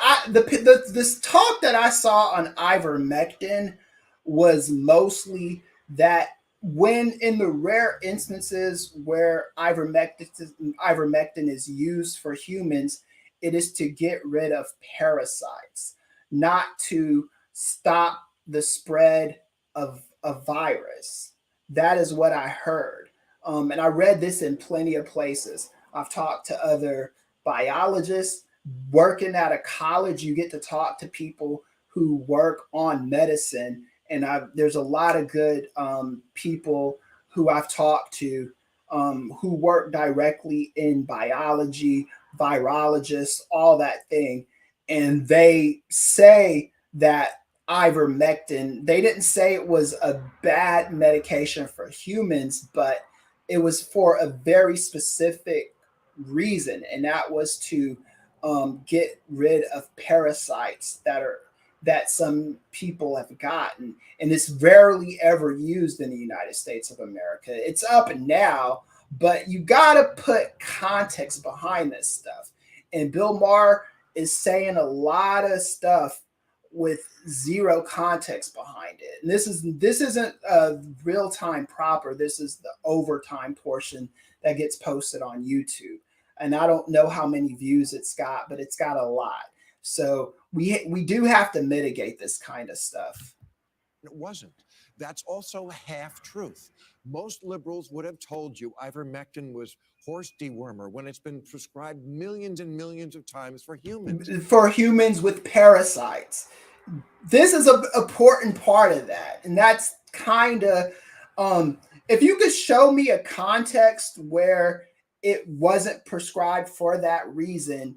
A: This talk that I saw on ivermectin was mostly that when in the rare instances where ivermectin is used for humans, it is to get rid of parasites, not to stop the spread of a virus. That is what I heard. And I read this in plenty of places. I've talked to other biologists. Working at a college, you get to talk to people who work on medicine. And there's a lot of good people who I've talked to who work directly in biology, virologists, all that thing. And they say that ivermectin, they didn't say it was a bad medication for humans, but it was for a very specific reason. And that was to get rid of parasites that some people have gotten, and it's rarely ever used in the United States of America. It's up now, but you got to put context behind this stuff. And Bill Maher is saying a lot of stuff with zero context behind it. And this isn't real time proper. This is the overtime portion that gets posted on YouTube. And I don't know how many views it's got, but it's got a lot. So we do have to mitigate this kind of stuff.
C: It wasn't. That's also half truth. Most liberals would have told you ivermectin was horse dewormer when it's been prescribed millions and millions of times for humans.
A: For humans with parasites. This is an important part of that. And that's kind of, if you could show me a context where it wasn't prescribed for that reason,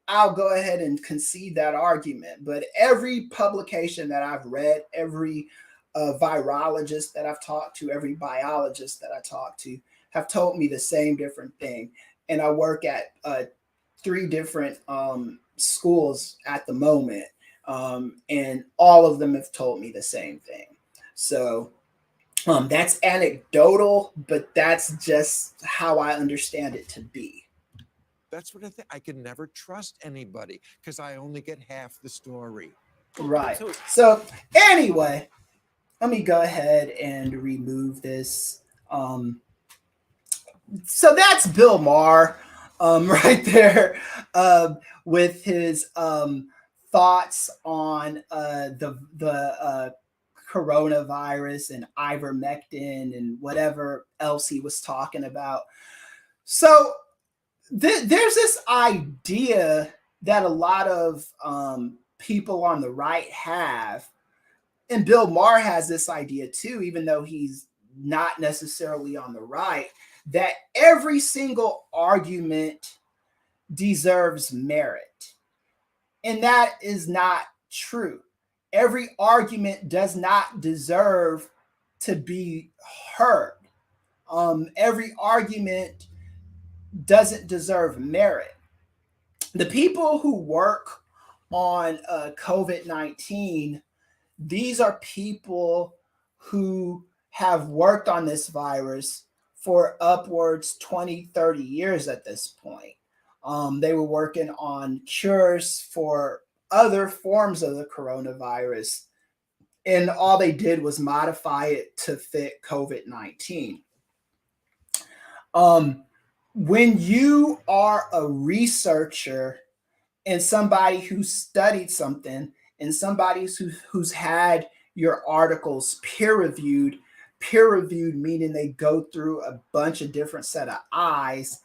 A: I'll go ahead and concede that argument. But every publication that I've read, every virologist that I've talked to, every biologist that I talked to have told me the same different thing. And I work at 3 different schools at the moment. And all of them have told me the same thing. So that's anecdotal, but that's just how I understand it to be.
C: That's what I think. I can never trust anybody because I only get half the story.
A: Right. So anyway, let me go ahead and remove this. So that's Bill Maher right there with his thoughts on the coronavirus and ivermectin and whatever else he was talking about. So there's this idea that a lot of people on the right have, and Bill Maher has this idea too, even though he's not necessarily on the right, that every single argument deserves merit. And that is not true. Every argument does not deserve to be heard. Every argument doesn't deserve merit. The people who work on COVID-19, these are people who have worked on this virus for upwards 20, 30 years at this point. They were working on cures for other forms of the coronavirus, and all they did was modify it to fit COVID-19. When you are a researcher and somebody who studied something and somebody who's had your articles peer-reviewed meaning they go through a bunch of different set of eyes,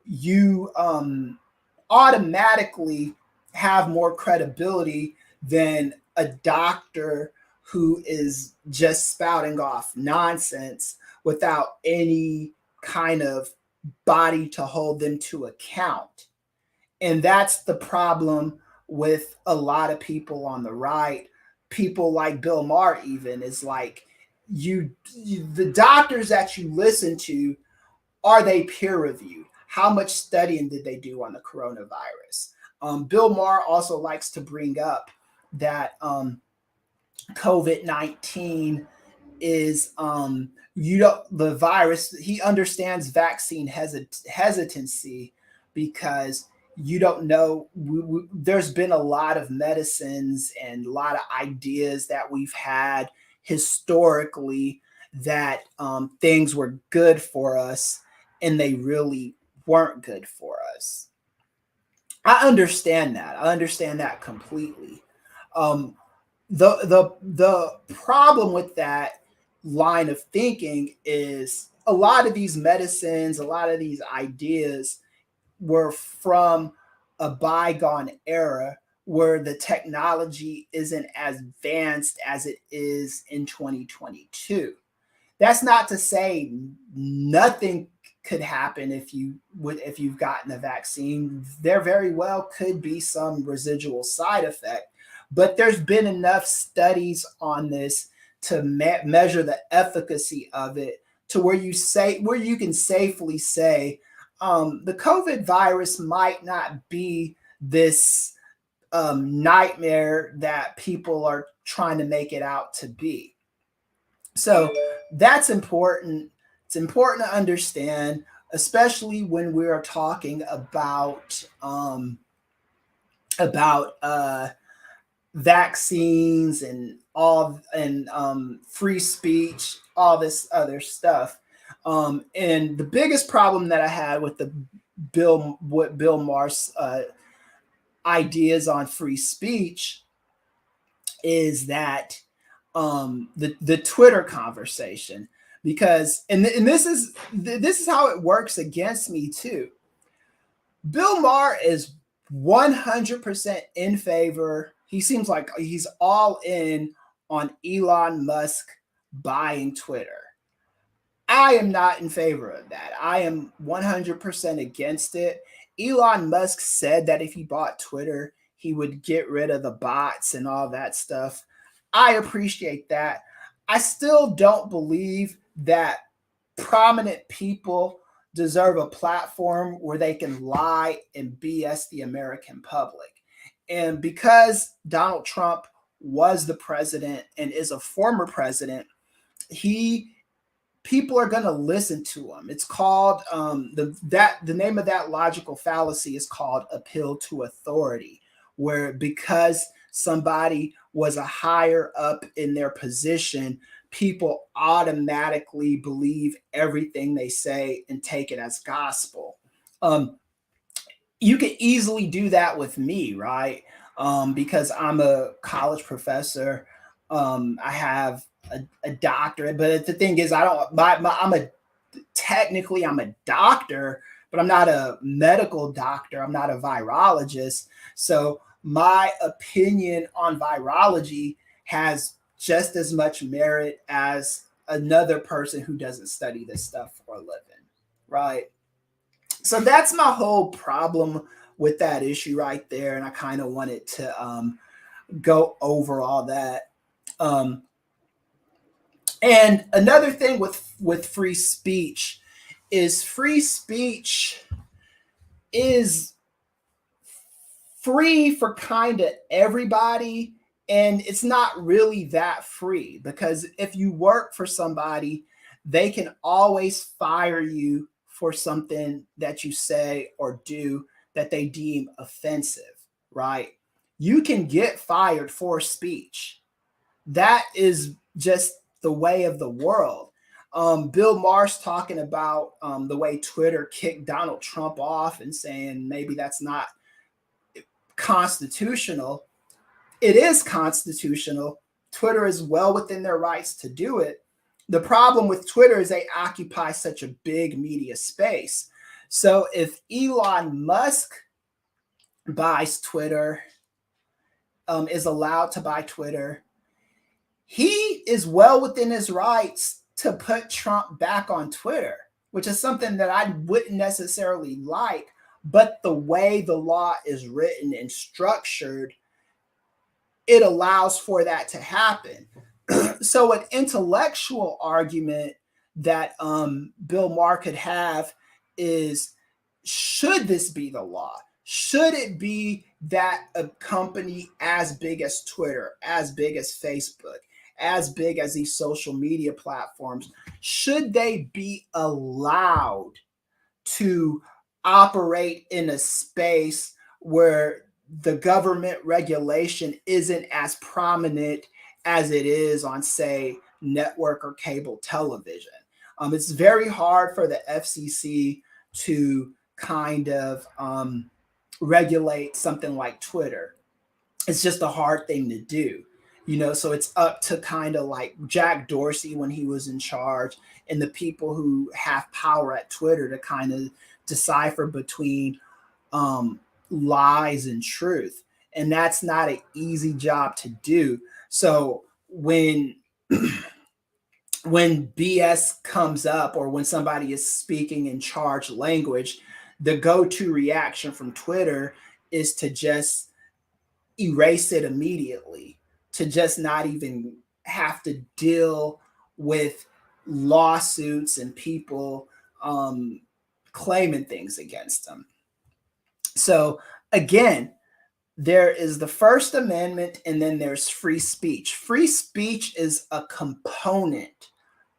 A: you automatically have more credibility than a doctor who is just spouting off nonsense without any kind of body to hold them to account. And that's the problem with a lot of people on the right. People like Bill Maher even is like, the doctors that you listen to, are they peer reviewed? How much studying did they do on the coronavirus? Bill Maher also likes to bring up that COVID-19 is the virus. He understands vaccine hesitancy because you don't know. There's been a lot of medicines and a lot of ideas that we've had historically that things were good for us and they really weren't good for us. I understand that. I understand that completely. The problem with that line of thinking is a lot of these medicines, a lot of these ideas were from a bygone era where the technology isn't as advanced as it is in 2022. That's not to say nothing could happen if you've gotten a vaccine. There very well could be some residual side effect, but there's been enough studies on this to measure the efficacy of it to where you can safely say the COVID virus might not be this nightmare that people are trying to make it out to be. So that's important. It's important to understand, especially when we are talking about vaccines and free speech, all this other stuff. And the biggest problem that I had with Bill Maher's ideas on free speech is that the Twitter conversation, because and this is how it works against me too. Bill Maher is 100% in favor. He seems like he's all in on Elon Musk buying Twitter. I am not in favor of that. I am 100% against it. Elon Musk said that if he bought Twitter, he would get rid of the bots and all that stuff. I appreciate that. I still don't believe that prominent people deserve a platform where they can lie and BS the American public. And because Donald Trump was the president and is a former president, people are going to listen to him. It's called the name of that logical fallacy is called appeal to authority, where because somebody was a higher up in their position, people automatically believe everything they say and take it as gospel. You can easily do that with me, right? Because I'm a college professor. I have a doctorate, but the thing is, technically I'm a doctor, but I'm not a medical doctor. I'm not a virologist. So my opinion on virology has just as much merit as another person who doesn't study this stuff for a living, right? So that's my whole problem with that issue right there. And I kind of wanted to go over all that. And another thing with free speech is free for kind of everybody. And it's not really that free, because if you work for somebody, they can always fire you for something that you say or do that they deem offensive, right? You can get fired for speech. That is just the way of the world. Bill Maher's talking about the way Twitter kicked Donald Trump off and saying maybe that's not constitutional. It is constitutional. Twitter is well within their rights to do it. The problem with Twitter is they occupy such a big media space. So if Elon Musk buys Twitter, is allowed to buy Twitter, he is well within his rights to put Trump back on Twitter, which is something that I wouldn't necessarily like. But the way the law is written and structured, it allows for that to happen. So an intellectual argument that Bill Maher could have is, should this be the law? Should it be that a company as big as Twitter, as big as Facebook, as big as these social media platforms, should they be allowed to operate in a space where the government regulation isn't as prominent as it is on, say, network or cable television? It's very hard for the FCC to kind of regulate something like Twitter. It's just a hard thing to do, so it's up to kind of like Jack Dorsey when he was in charge and the people who have power at Twitter to kind of decipher between lies and truth. And that's not an easy job to do. So when BS comes up, or when somebody is speaking in charged language, the go-to reaction from Twitter is to just erase it immediately, to just not even have to deal with lawsuits and people claiming things against them. So again, there is the First Amendment, and then there's free speech. Free speech is a component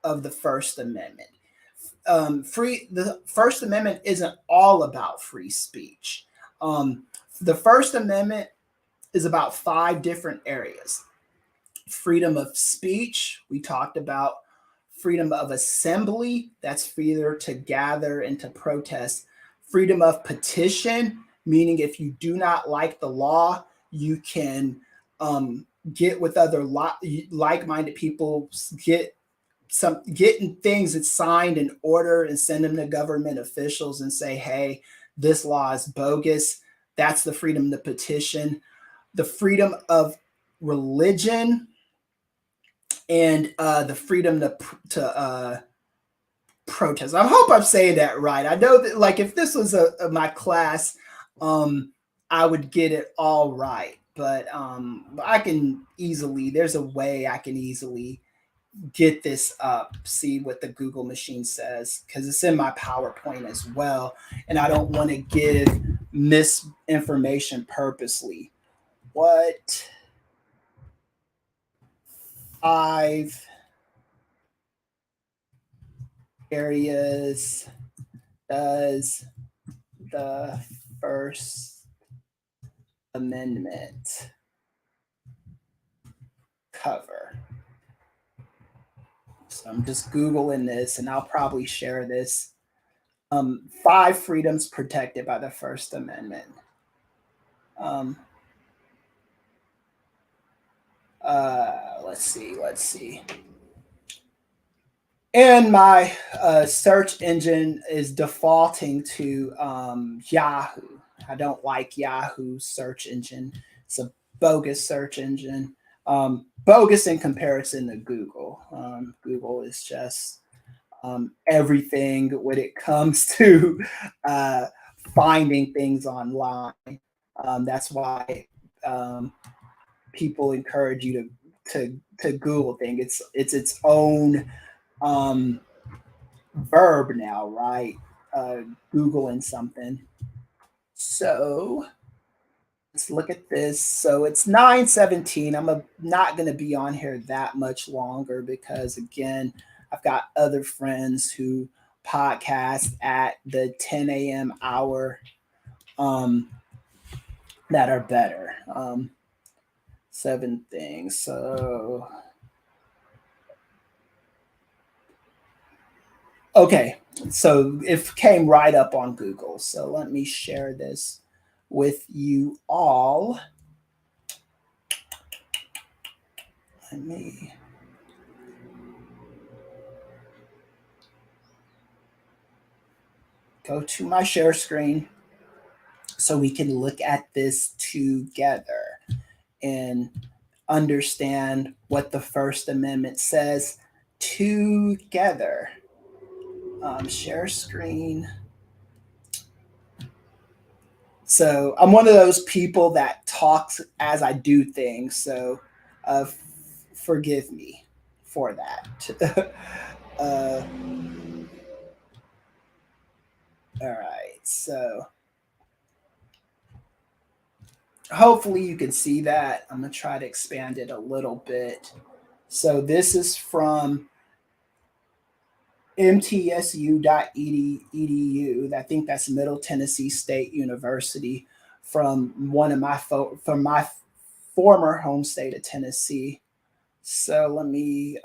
A: of the First Amendment. The First Amendment isn't all about free speech. The First Amendment is about 5 different areas. Freedom of speech, we talked about. Freedom of assembly, that's freedom to gather and to protest. Freedom of petition, meaning if you do not like the law, you can get with other like-minded people, getting things that's signed in order and send them to government officials and say, hey, this law is bogus. That's the freedom to petition. The freedom of religion, and the freedom to protest. I hope I'm saying that right. I know that, like, if this was my class, I would get it all right. But I can easily, there's a way I can easily get this up, see what the Google machine says, because it's in my PowerPoint as well. And I don't want to give misinformation purposely. What 5 areas does the First Amendment cover? So I'm just Googling this, and I'll probably share this. 5 freedoms protected by the First Amendment. Let's see. And my search engine is defaulting to Yahoo. I don't like Yahoo's search engine. It's a bogus search engine. Bogus in comparison to Google. Google is just everything when it comes to finding things online. That's why people encourage you to Google things. It's its own verb now, right? Googling something. So let's look at this. So it's 9:17. I'm not going to be on here that much longer because, again, I've got other friends who podcast at the 10 a.m. hour that are better. 7 things. So, okay. So it came right up on Google. So let me share this with you all. Let me go to my share screen so we can look at this together and understand what the First Amendment says together. Share screen. So I'm one of those people that talks as I do things. So forgive me for that. All right. So hopefully you can see that. I'm going to try to expand it a little bit. So this is from mtsu.edu. I think that's Middle Tennessee State University, from my former home state of Tennessee. So let me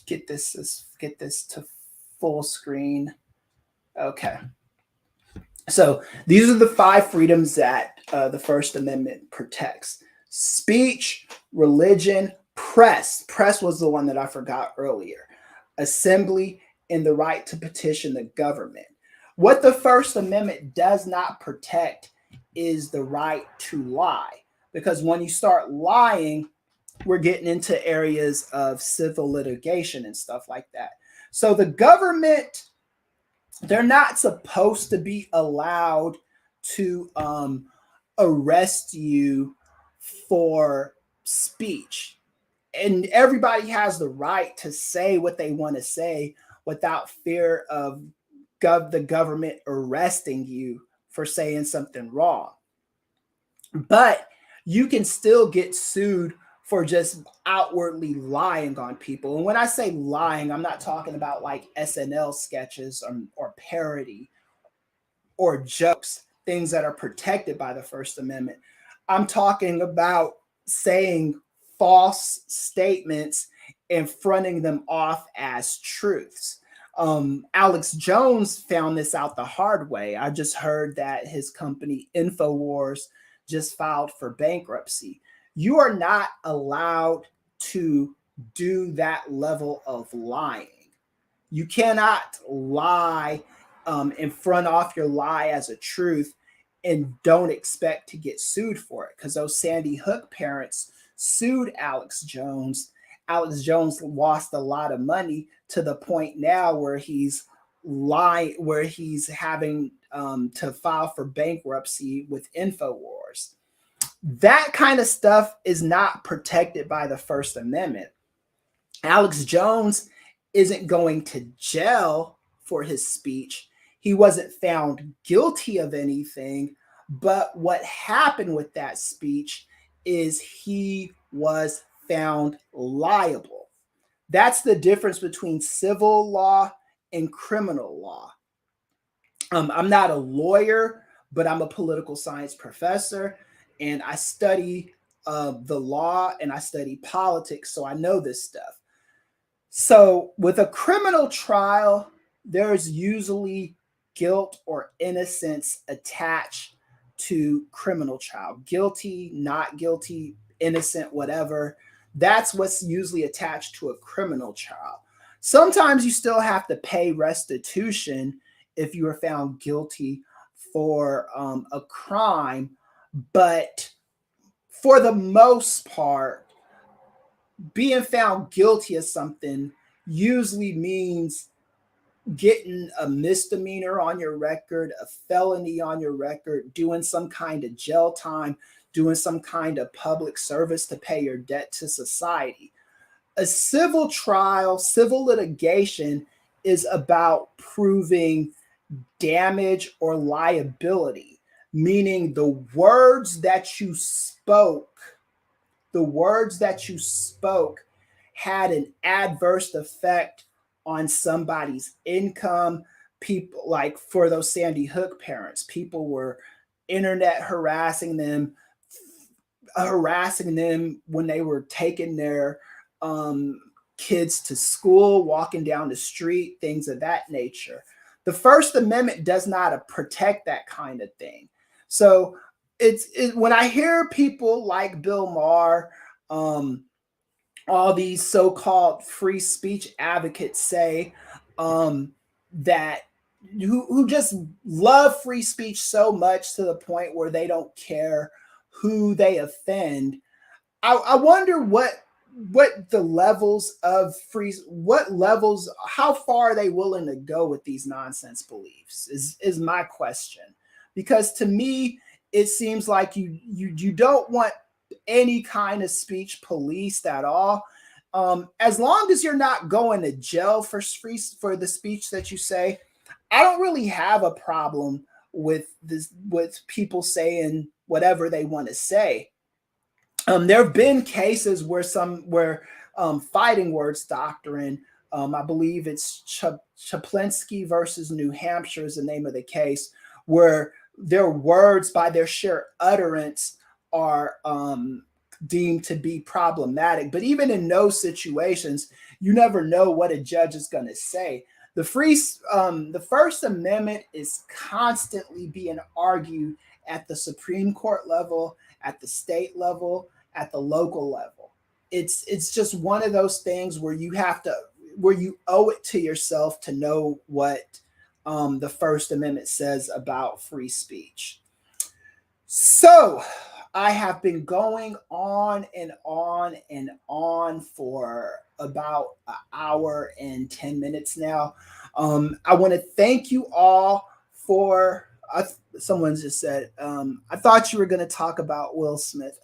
A: get this to full screen. Okay. So these are the 5 freedoms that the First Amendment protects: speech, religion, press. Press was the one that I forgot earlier. Assembly, and the right to petition the government. What the First Amendment does not protect is the right to lie, because when you start lying, we're getting into areas of civil litigation and stuff like that. So the government, they're not supposed to be allowed to arrest you for speech. And everybody has the right to say what they want to say without fear of the government arresting you for saying something wrong. but you can still get sued for just outwardly lying on people. And when I say lying, I'm not talking about like SNL sketches or parody or jokes, things that are protected by the First Amendment. I'm talking about saying false statements and fronting them off as truths. Alex Jones found this out the hard way. I just heard that his company InfoWars just filed for bankruptcy. You are not allowed to do that level of lying. You cannot lie and front off your lie as a truth and don't expect to get sued for it, because those Sandy Hook parents sued Alex Jones. Alex Jones lost a lot of money to the point now where he's having to file for bankruptcy with InfoWars. That kind of stuff is not protected by the First Amendment. Alex Jones isn't going to jail for his speech. He wasn't found guilty of anything, but what happened with that speech is he was found liable. That's the difference between civil law and criminal law. I'm not a lawyer, but I'm a political science professor, and I study the law and I study politics, so I know this stuff. So with a criminal trial, there's usually guilt or innocence attached to criminal trial. Guilty, not guilty, innocent, whatever. That's what's usually attached to a criminal trial. Sometimes you still have to pay restitution if you are found guilty for a crime, but for the most part, being found guilty of something usually means getting a misdemeanor on your record, a felony on your record, doing some kind of jail time, doing some kind of public service to pay your debt to society. A civil trial, civil litigation is about proving damage or liability, meaning the words that you spoke had an adverse effect on somebody's income. People, like for those Sandy Hook parents, people were internet harassing them when they were taking their kids to school, walking down the street, things of that nature. The First Amendment does not protect that kind of thing. So when I hear people like Bill Maher, all these so-called free speech advocates say that who just love free speech so much to the point where they don't care who they offend, I wonder what the levels of how far are they willing to go with these nonsense beliefs is my question. Because to me, it seems like you don't want any kind of speech policed at all. As long as you're not going to jail for the speech that you say, I don't really have a problem with people saying whatever they want to say. There have been cases where fighting words doctrine, I believe it's Chaplinsky versus New Hampshire is the name of the case, where their words by their sheer utterance are deemed to be problematic. But even in those situations, you never know what a judge is going to say. The First Amendment is constantly being argued at the Supreme Court level, at the state level, at the local level. It's just one of those things where you owe it to yourself to know what the First Amendment says about free speech. So I have been going on and on and on for about an hour and 10 minutes now. I want to thank you all for, someone just said, I thought you were going to talk about Will Smith.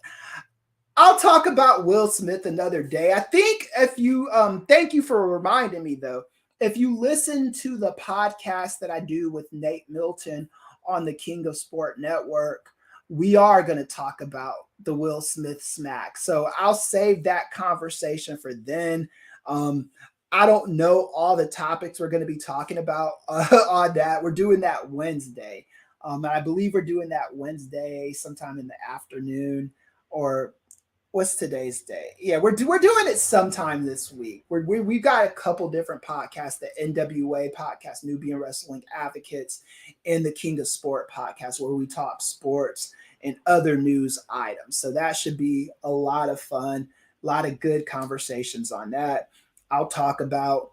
A: I'll talk about Will Smith another day. I think if you, thank you for reminding me though, if you listen to the podcast that I do with Nate Milton on the King of Sport Network, we are going to talk about the Will Smith smack. So I'll save that conversation for then. I don't know all the topics we're going to be talking about on that. We're doing that Wednesday. And I believe we're doing that Wednesday sometime in the afternoon, or what's today's day? Yeah, we're doing it sometime this week. We've got a couple different podcasts, the NWA podcast, Nubian Wrestling Advocates, and the King of Sport podcast, where we talk sports and other news items. So that should be a lot of fun, a lot of good conversations on that. I'll talk about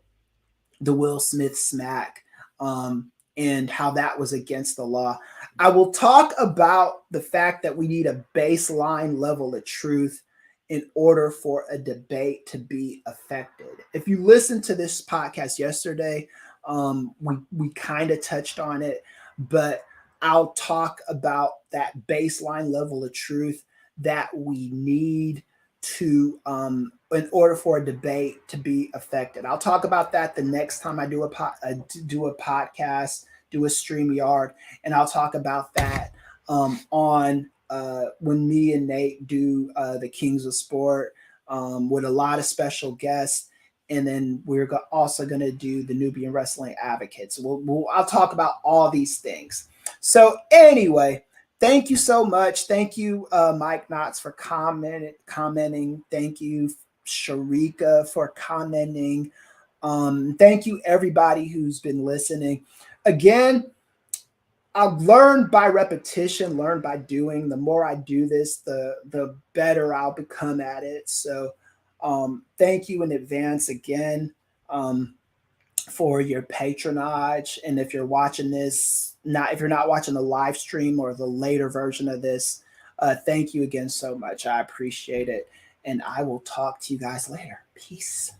A: the Will Smith smack and how that was against the law. I will talk about the fact that we need a baseline level of truth in order for a debate to be affected. If you listened to this podcast yesterday, we kind of touched on it, but I'll talk about that baseline level of truth that we need to in order for a debate to be affected. I'll talk about that the next time I do a podcast, do a StreamYard, and I'll talk about that on when me and Nate do the Kings of Sport with a lot of special guests. And then we're also going to do the Nubian Wrestling Advocates. I'll talk about all these things. So anyway, thank you so much. Thank you, Mike Knotts, for commenting. Thank you, Sharika, for commenting. Thank you, everybody who's been listening. Again, I've learned by repetition, learned by doing. The more I do this, the better I'll become at it. So thank you in advance again for your patronage. And if you're watching this, if you're not watching the live stream or the later version of this, thank you again so much. I appreciate it. And I will talk to you guys later. Peace.